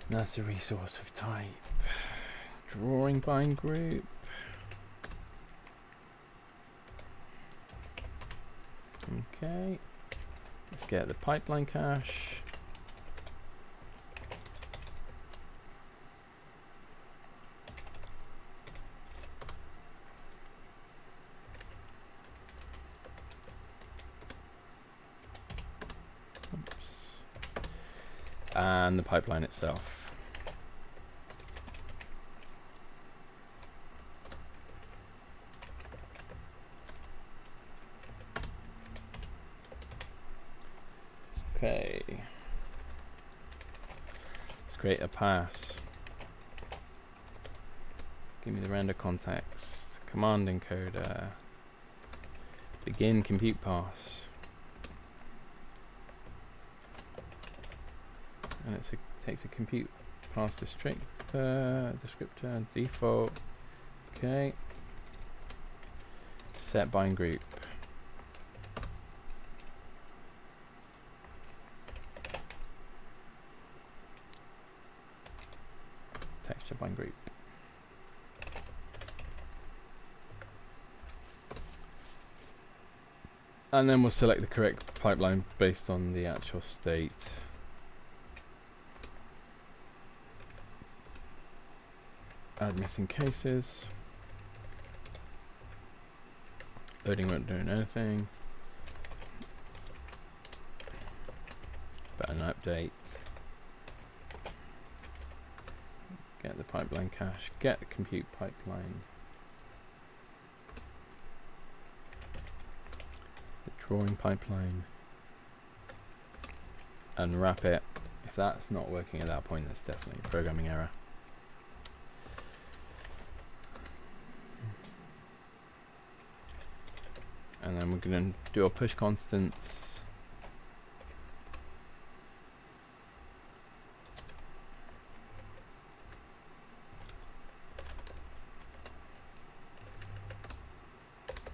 That's a resource of type drawing bind group. Okay, let's get the pipeline cache. Oops. And the pipeline itself. Okay, let's create a pass. Give me the render context, command encoder, begin compute pass. and takes a compute pass descriptor default. Okay. Set bind group. Texture bind group. And then we'll select the correct pipeline based on the actual state. Add missing cases. Loading won't do anything. But an update. Get the pipeline cache. Get the compute pipeline. The drawing pipeline. Unwrap it. If that's not working at that point, that's definitely a programming error. And then we're going to do our push constants.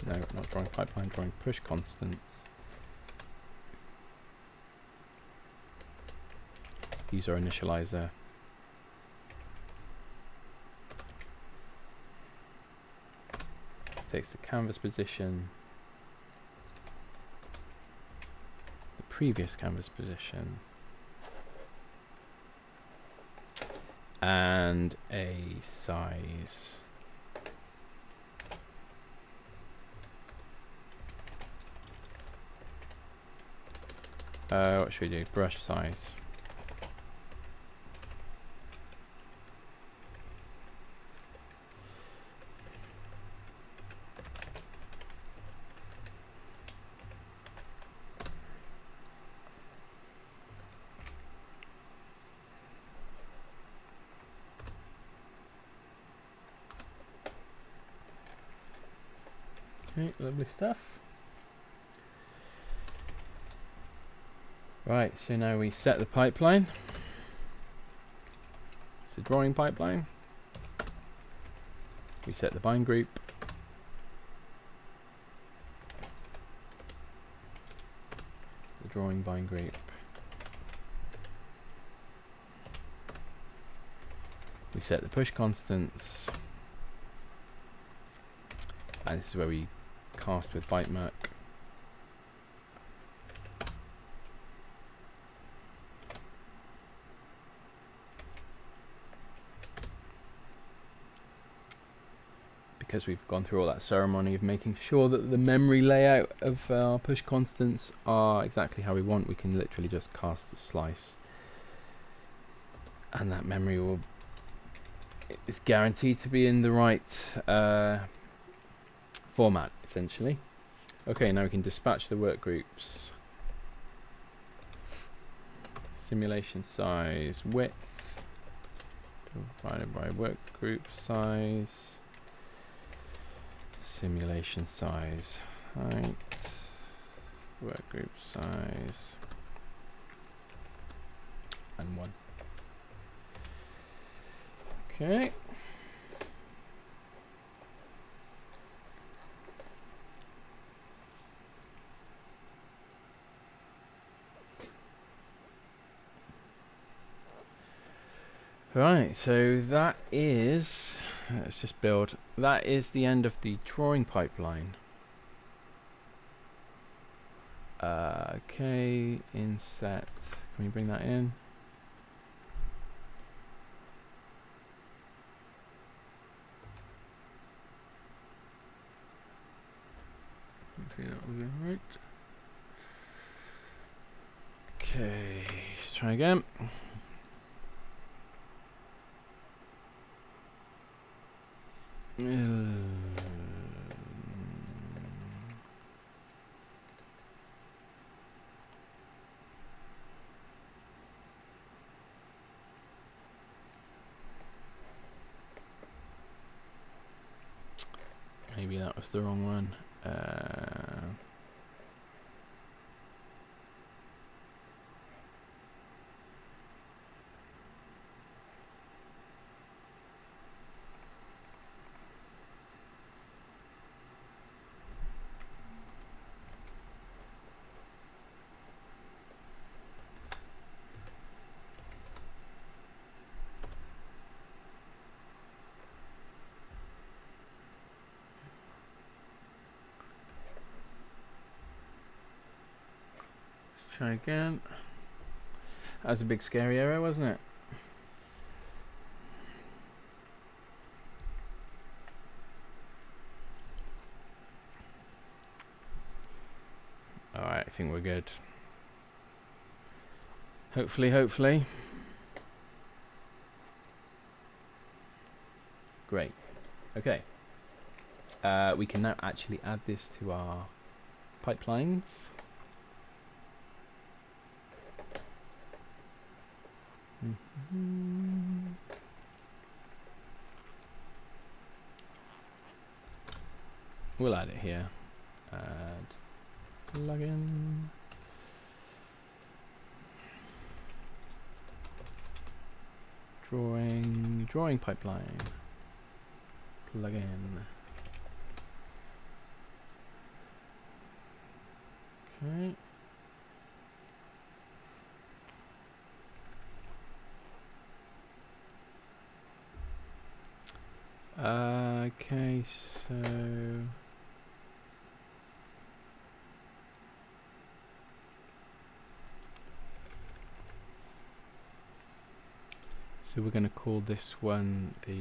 No, not drawing pipeline, drawing push constants. User initializer. Takes the canvas position. Previous canvas position and a size. What should we do? Brush size. Okay, lovely stuff. Right, so now we set the pipeline. It's a drawing pipeline. We set the bind group. The drawing bind group. We set the push constants. And this is where we cast with bytemark. Because we've gone through all that ceremony of making sure that the memory layout of our push constants are exactly how we want, we can literally just cast the slice. And that memory is guaranteed to be in the right format, essentially. Okay, now we can dispatch the work groups. Simulation size width divided by work group size. Simulation size height. Work group size. And 1. Okay. Right, so that is, let's just build, that is the end of the drawing pipeline. Okay, inset, can we bring that in? Hopefully that will be right. Okay, let's try again. Maybe that was the wrong one. Try again. That was a big scary error, wasn't it? Alright, I think we're good. Hopefully. Great. Okay. We can now actually add this to our pipelines. We'll add it here. Add plugin. Drawing pipeline. Plugin. Okay. Okay, so we're going to call this one the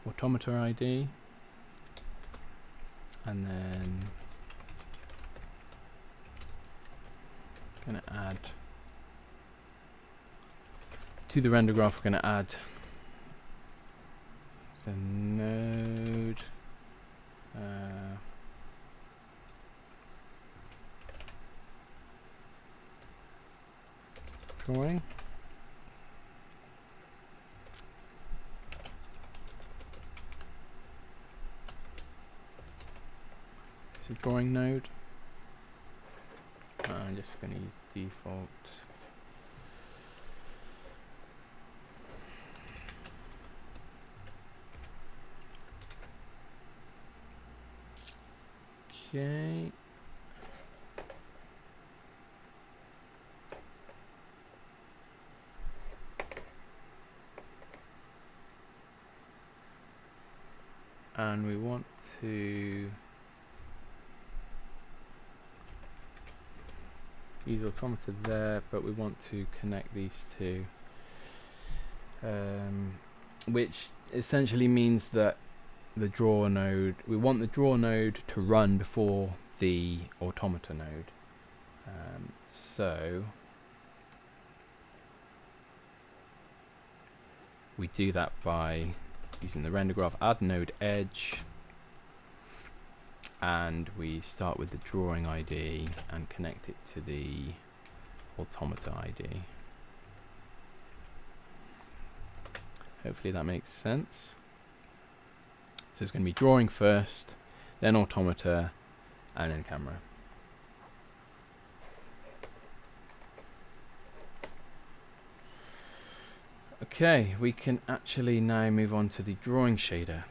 automata ID, and then going to add to the render graph. We're going to add the node drawing. It's a drawing node. I'm just going to use default. Okay. And we want to use automata there, but we want to connect these two, which essentially means that the draw node, we want the draw node to run before the automata node. So we do that by using the render graph add node edge, and we start with the drawing ID and connect it to the automata ID. Hopefully that makes sense. So it's going to be drawing first, then automata, and then camera. Okay, we can actually now move on to the drawing shader.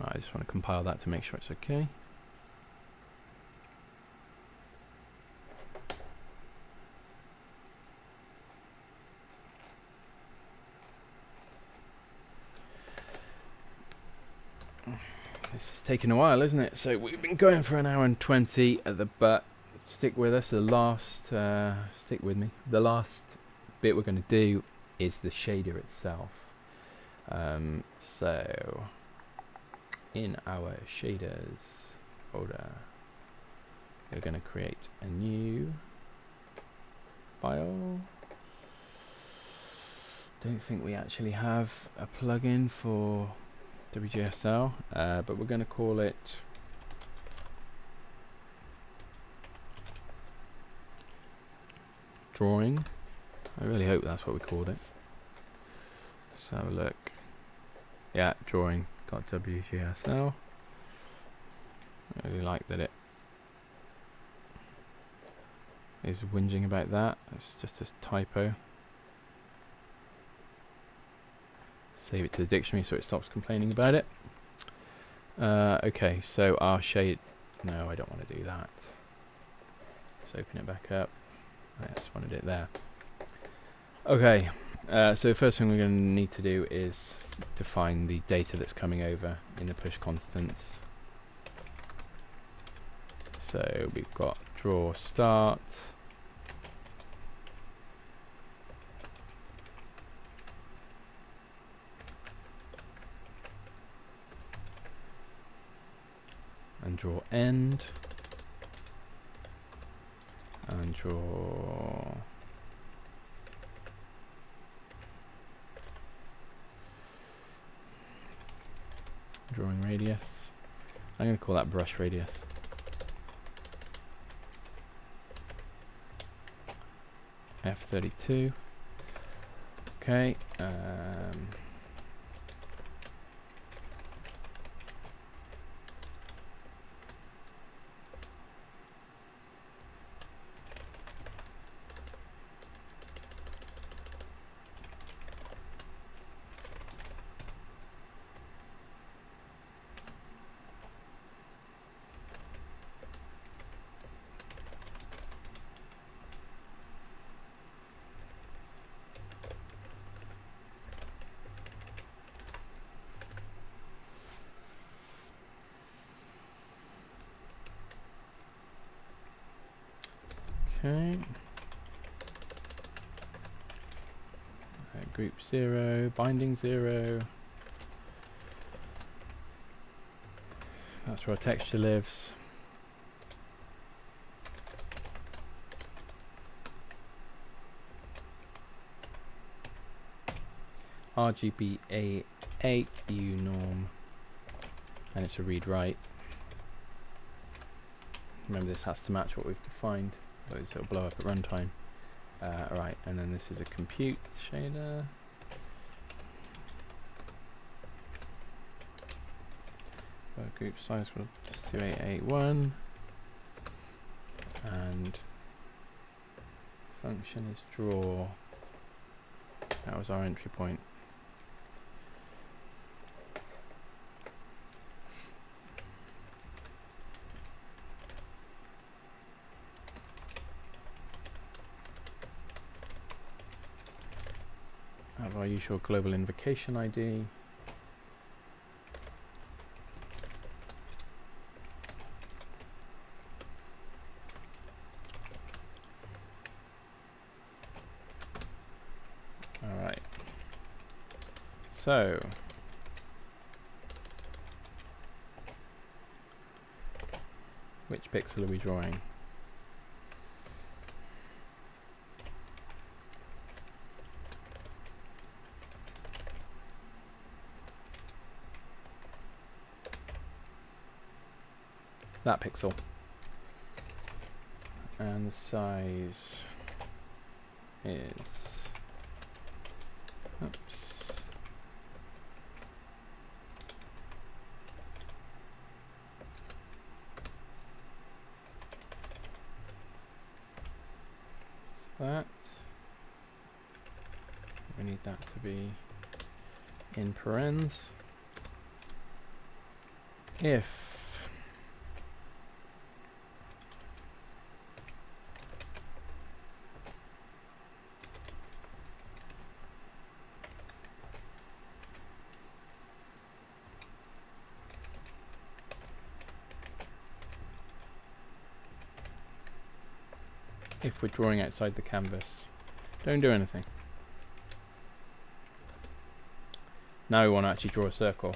I just want to compile that to make sure it's okay. This is taking a while, isn't it? So we've been going for an hour and 20 at the butt. Stick with us. The last, stick with me. The last bit we're going to do is the shader itself. So in our shaders folder, we're going to create a new file. Don't think we actually have a plugin for WGSL, but we're going to call it drawing. I really hope that's what we called it. Let's have a look. Yeah, drawing.wgsl. I really like that it is whinging about that. It's just a typo. Save it to the dictionary so it stops complaining about it. Okay, so our shade. No, I don't want to do that. Let's open it back up. I just wanted it there. Okay, so the first thing we're going to need to do is define the data that's coming over in the push constants. So we've got draw start, and draw end, and draw drawing radius. I'm going to call that brush radius. F32. Okay. Okay. Group 0, binding 0. That's where our texture lives. RGB A8 EU norm, and it's a read write. Remember, this has to match what we've defined, otherwise it'll blow up at runtime. Right, and then this is a compute shader. Group size will just do 881, and function is draw. That was our entry point. Have our usual global invocation ID. Alright. So which pixel are we drawing? That pixel. And the size is, oops, that. We need that to be in parens. If we're drawing outside the canvas, don't do anything. Now we want to actually draw a circle.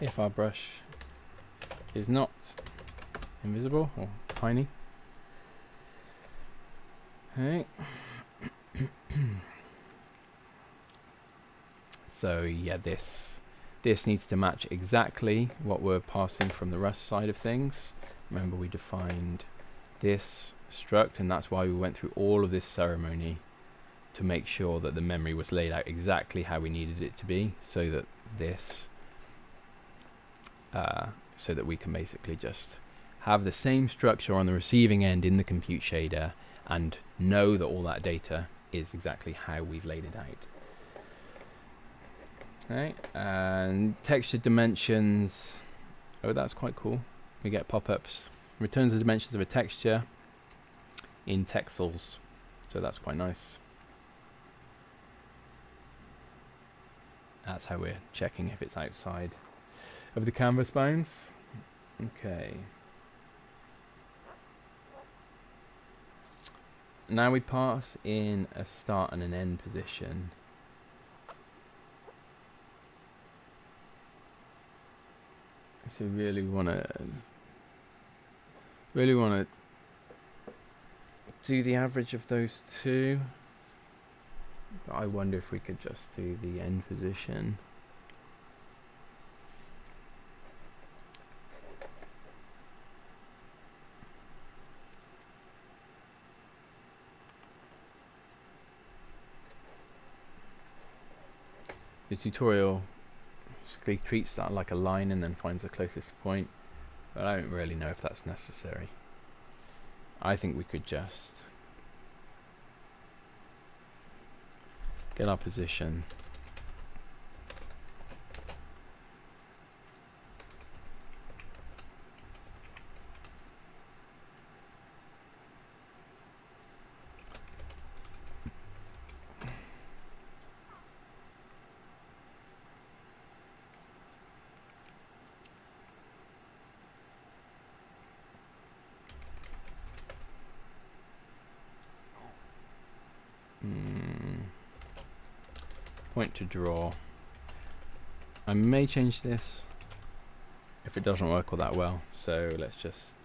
If our brush is not invisible or tiny. Okay. So yeah, this needs to match exactly what we're passing from the Rust side of things. Remember, we defined this struct, and that's why we went through all of this ceremony to make sure that the memory was laid out exactly how we needed it to be, so that we can basically just have the same structure on the receiving end in the compute shader and know that all that data is exactly how we've laid it out. Okay, and texture dimensions. Oh, that's quite cool. We get pop-ups. Returns the dimensions of a texture in texels. So that's quite nice. That's how we're checking if it's outside of the canvas bounds. Okay. Now we pass in a start and an end position. So really wanna do the average of those two. But I wonder if we could just do the end position. The tutorial basically treats that like a line and then finds the closest point, but I don't really know if that's necessary. I think we could just get our position. Point to draw. I may change this if it doesn't work all that well, so let's just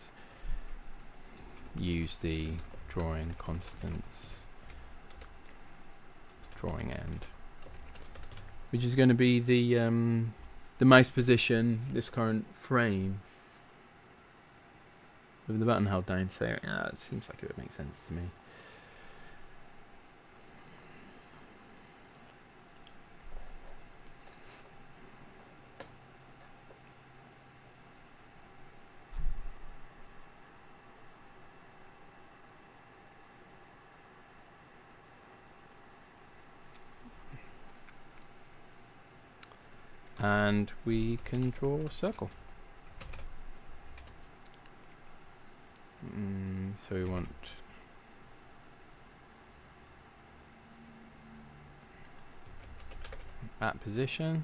use the drawing constants, drawing end, which is going to be the mouse position, this current frame with the button held down. So yeah, it seems like it would make sense to me. And we can draw a circle. So we want that position.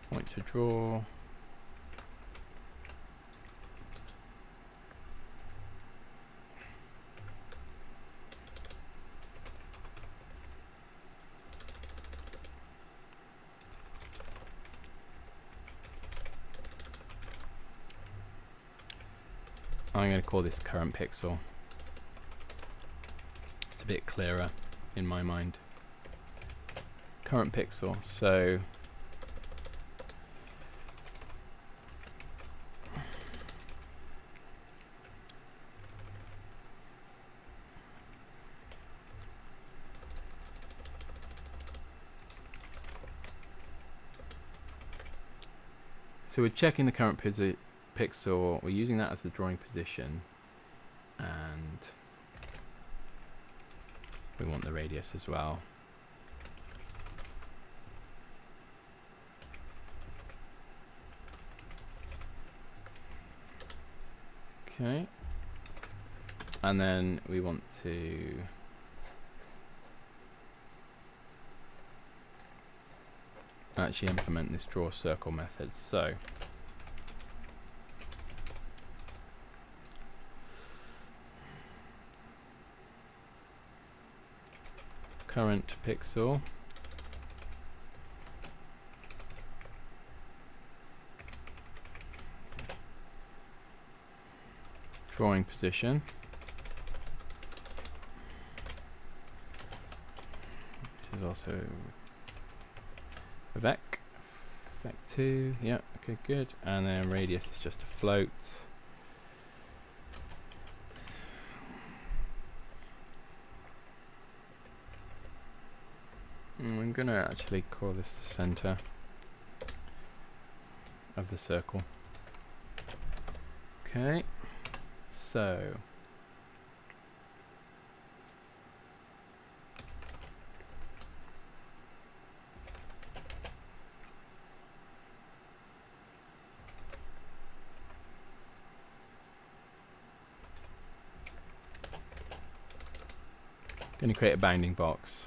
Point to draw. I'm going to call this current pixel. It's a bit clearer in my mind. Current pixel. So we're checking the current pixel, we're using that as the drawing position, and we want the radius as well. Okay, and then we want to actually implement this draw circle method. So current pixel drawing position. This is also a vec 2, yeah, okay, good. And then radius is just a float. I'm going to actually call this the center of the circle. Okay, so going to create a bounding box.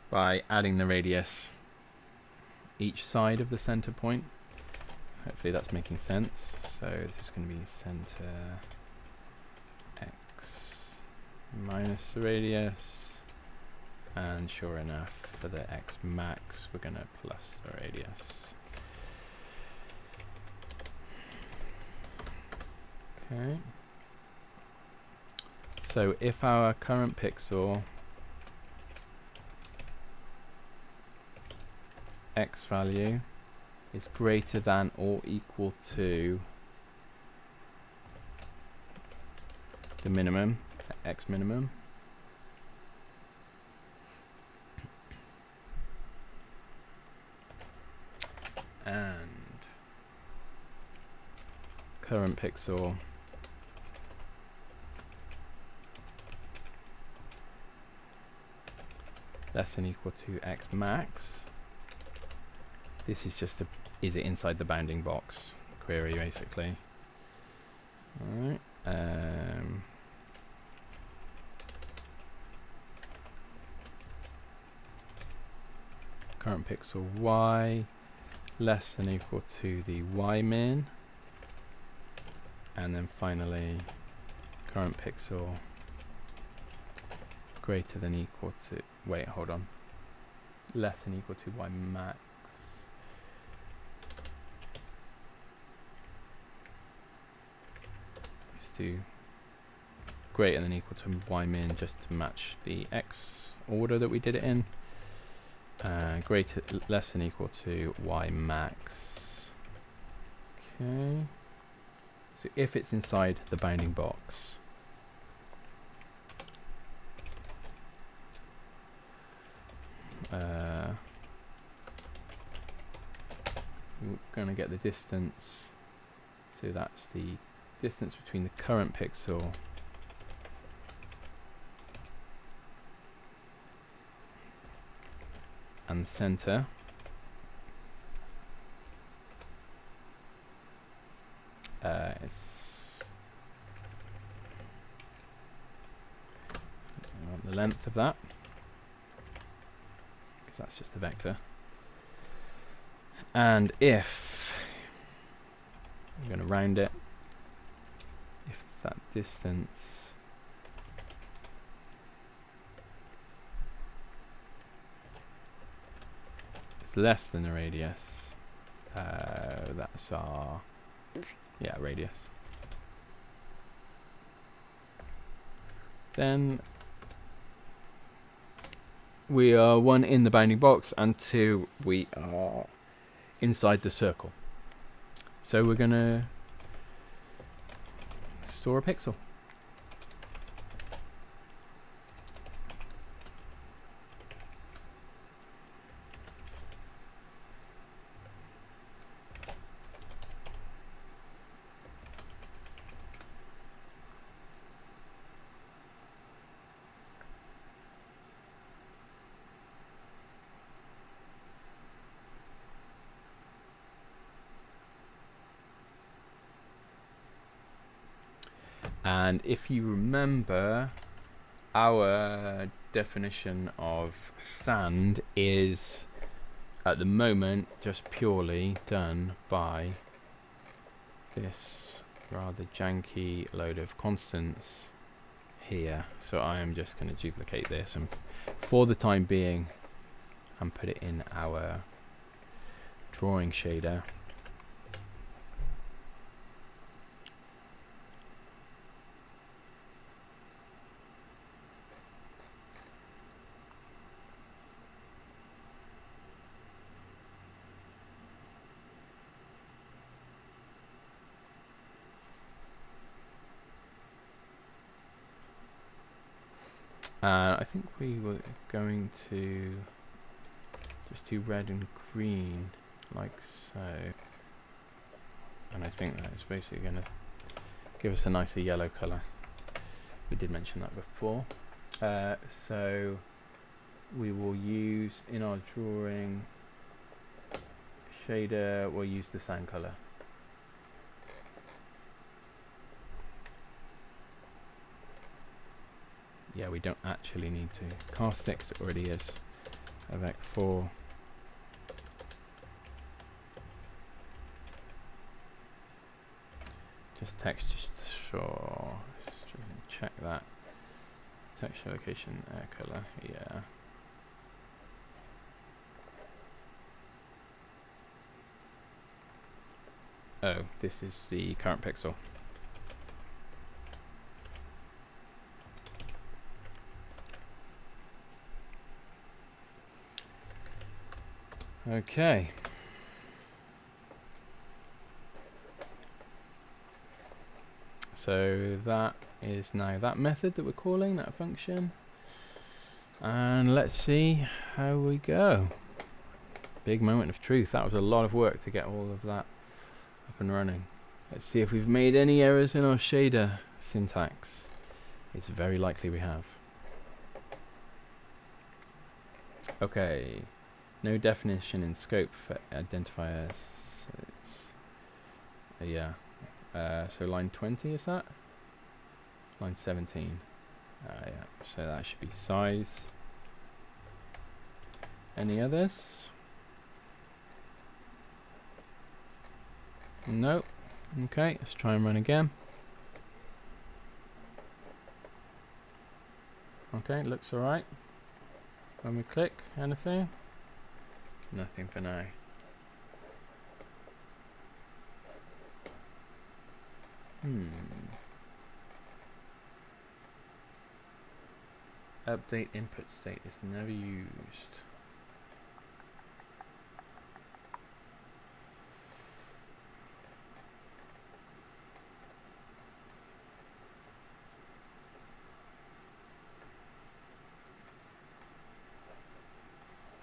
By adding the radius each side of the center point. Hopefully that's making sense. So this is going to be center x minus the radius, and sure enough for the x max we're going to plus the radius. Okay. So if our current pixel x value is greater than or equal to the minimum, x minimum, and current pixel less than or equal to x max, this is just a is it inside the bounding box query basically. Alright. Current pixel y less than or equal to the y min, and then finally current pixel greater than or equal to, wait, hold on, less than or equal to y max. To greater than or equal to y min, just to match the x order that we did it in. Less than or equal to y max. Okay. So if it's inside the bounding box, we're going to get the distance. So that's the distance between the current pixel and the center. It's I want the length of that, because that's just the vector. And if I'm going to round it, if that distance is less than the radius, that's our radius, then we are 1 in the bounding box, and 2 we are inside the circle. So we're gonna store a pixel. And if you remember, our definition of sand is at the moment just purely done by this rather janky load of constants here. So I am just going to duplicate this and for the time being and put it in our drawing shader. I think we were going to just do red and green like so, and I think that is basically going to give us a nicer yellow colour. We did mention that before. So we will use in our drawing shader, we'll use the sand colour. Yeah, we don't actually need to cast it because it already is a Vec 4. Just texture, sure. Let's check that. Texture location, air color, yeah. Oh, this is the current pixel. Okay. So that is now that method that we're calling, that function. And let's see how we go. Big moment of truth. That was a lot of work to get all of that up and running. Let's see if we've made any errors in our shader syntax. It's very likely we have. Okay. No definition in scope for identifiers. Yeah. So line 20 is that? Line 17. Yeah. So that should be size. Any others? Nope. Okay, let's try and run again. Okay, looks alright. When we click, anything? Nothing for now. Update input state is never used.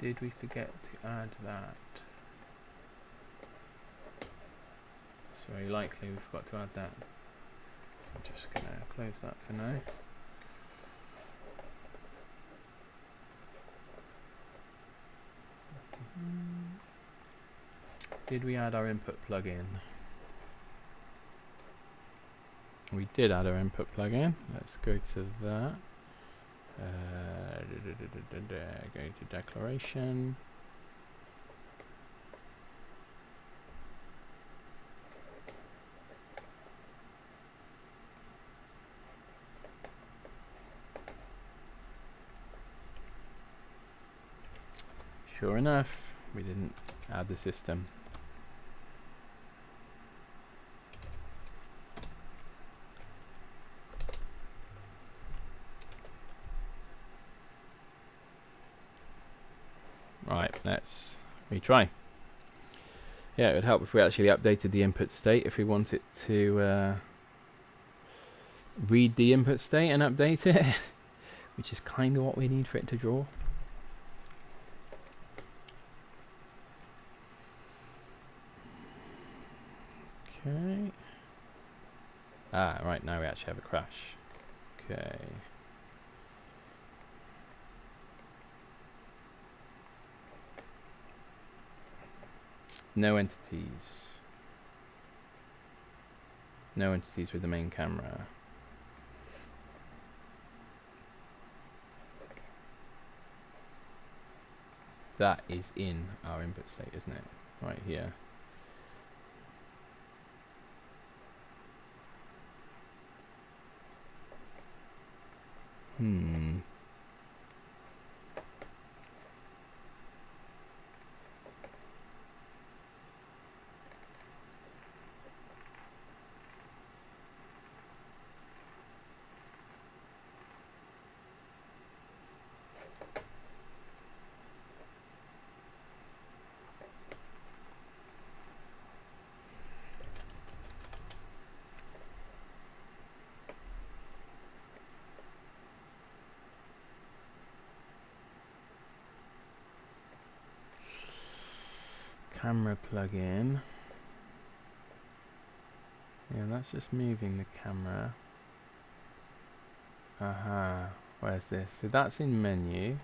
Did we forget to add that? It's very likely we forgot to add that. I'm just going to close that for now. Did we add our input plugin? We did add our input plugin. Let's go to that. Go to declaration. Sure enough, we didn't add the system. Right, let's retry. Yeah, it would help if we actually updated the input state if we want it to read the input state and update it, which is kind of what we need for it to draw. Okay. Ah, right, now we actually have a crash. Okay. No entities. No entities with the main camera. that is in our input state, isn't it? Right here. Camera plugin. Yeah, that's just moving the camera. Aha. Where's this? So that's in menu.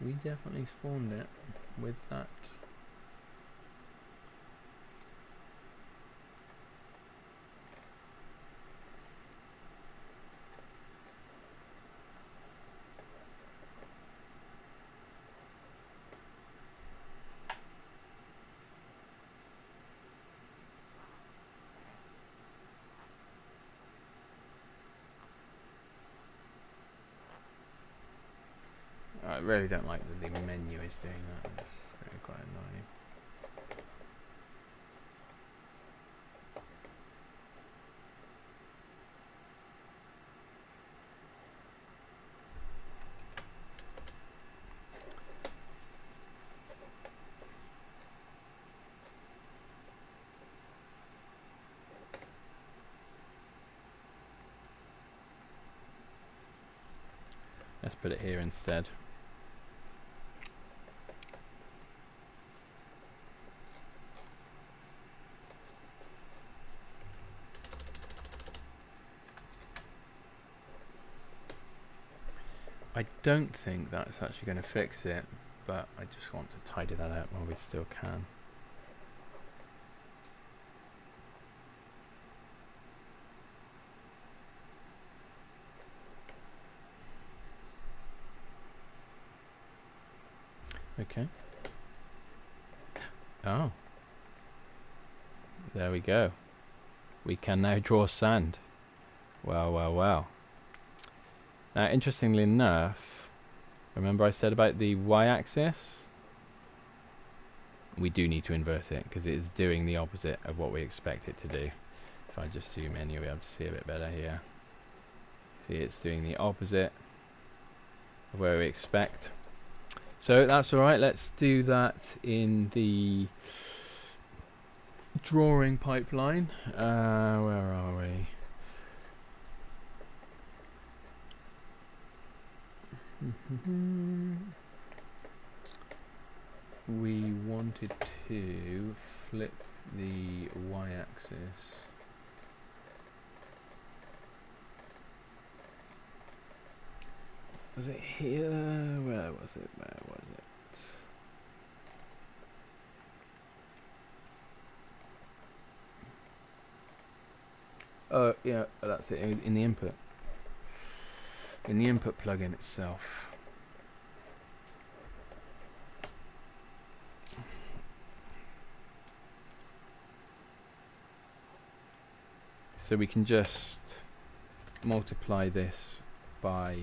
We definitely spawned it with that. I really don't like that the menu is doing that. It's really quite annoying. Let's put it here instead. I don't think that's actually going to fix it, but I just want to tidy that up while we still can. Okay. Oh. There we go. We can now draw sand. Wow, wow, wow. Now, interestingly enough, remember I said about the y-axis? We do need to invert it because it is doing the opposite of what we expect it to do. If I just zoom in, you'll be able to see a bit better here. See, it's doing the opposite of where we expect. So that's alright, let's do that in the drawing pipeline. Where are we? We wanted to flip the y-axis. Was it here? Where was it? Where was it? Oh, yeah, that's it, in the input. In the input plugin itself. So we can just multiply this by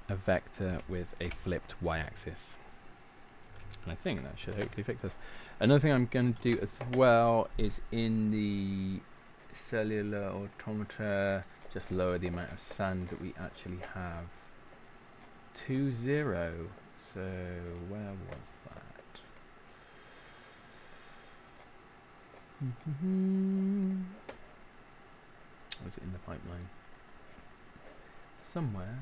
a vector with a flipped y-axis. And I think that should hopefully fix us. Another thing I'm going to do as well is in the cellular automata, just lower the amount of sand that we actually have to 0. So where was that? Or was it in the pipeline? somewhere.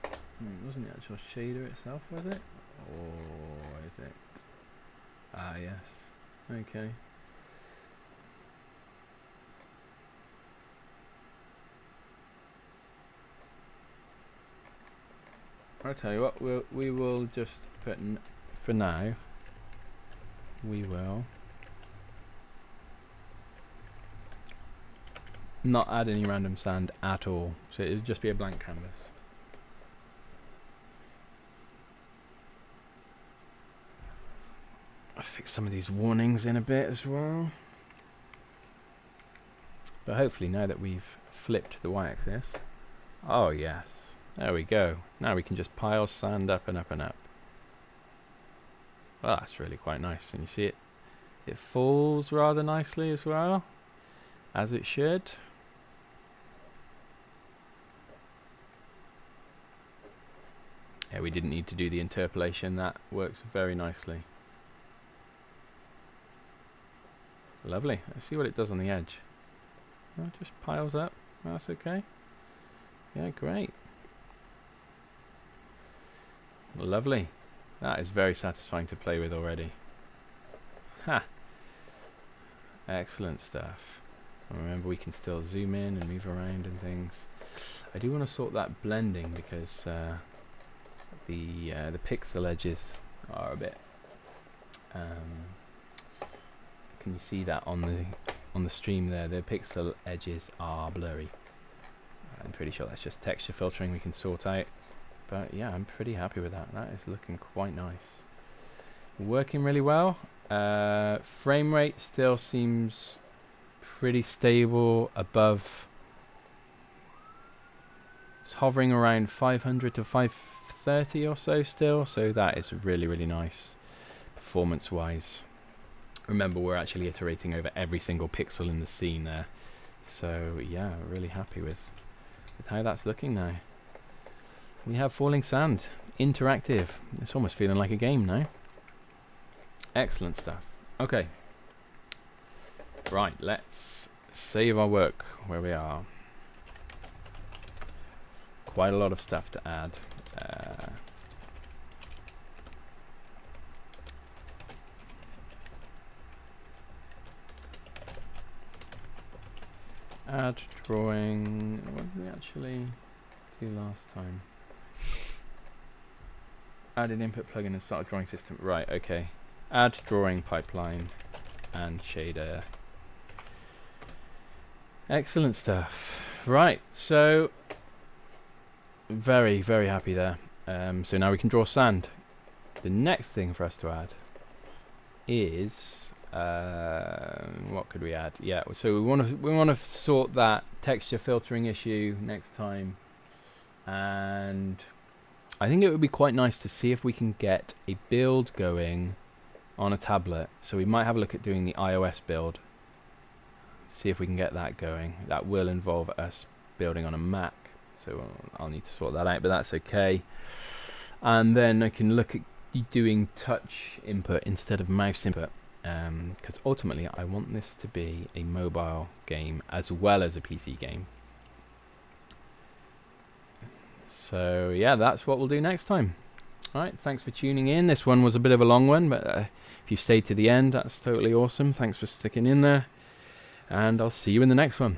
It wasn't the actual shader itself, was it? Or is it? Ah, yes. Okay. I'll tell you what, we will just put, for now, we will not add any random sand at all. So it'll just be a blank canvas. I'll fix some of these warnings in a bit as well. But hopefully now that we've flipped the y-axis, oh yes. There we go. Now we can just pile sand up and up and up. Well, that's really quite nice. And you see it falls rather nicely as well, as it should. Yeah, we didn't need to do the interpolation. That works very nicely. Lovely. Let's see what it does on the edge. Oh, it just piles up. That's okay. Yeah, great. Lovely. That is very satisfying to play with already. Ha! Excellent stuff. And remember, we can still zoom in and move around and things. I do want to sort that blending because the pixel edges are a bit. Can you see that on the stream there? The pixel edges are blurry. I'm pretty sure that's just texture filtering we can sort out. But yeah, I'm pretty happy with that. That is looking quite nice. Working really well. Frame rate still seems pretty stable above. It's hovering around 500 to 530 or so still. So that is really, really nice performance wise. Remember, we're actually iterating over every single pixel in the scene there. So yeah, really happy with how that's looking now. We have falling sand, interactive. It's almost feeling like a game now. Excellent stuff. Okay. Right, let's save our work where we are. Quite a lot of stuff to add. Add drawing. What did we actually do last time? Added input plugin and start a drawing system. Right, okay. Add drawing pipeline and shader. Excellent stuff. Right, so very, very happy there. So now we can draw sand. The next thing for us to add is what could we add? Yeah, so we want to sort that texture filtering issue next time, and I think it would be quite nice to see if we can get a build going on a tablet. So we might have a look at doing the iOS build. See if we can get that going. That will involve us building on a Mac. So I'll need to sort that out, but that's okay. And then I can look at doing touch input instead of mouse input. Because ultimately I want this to be a mobile game as well as a PC game. So yeah, that's what we'll do next time. Alright, thanks for tuning in. This one was a bit of a long one, but if you stayed to the end, that's totally awesome. Thanks for sticking in there, and I'll see you in the next one.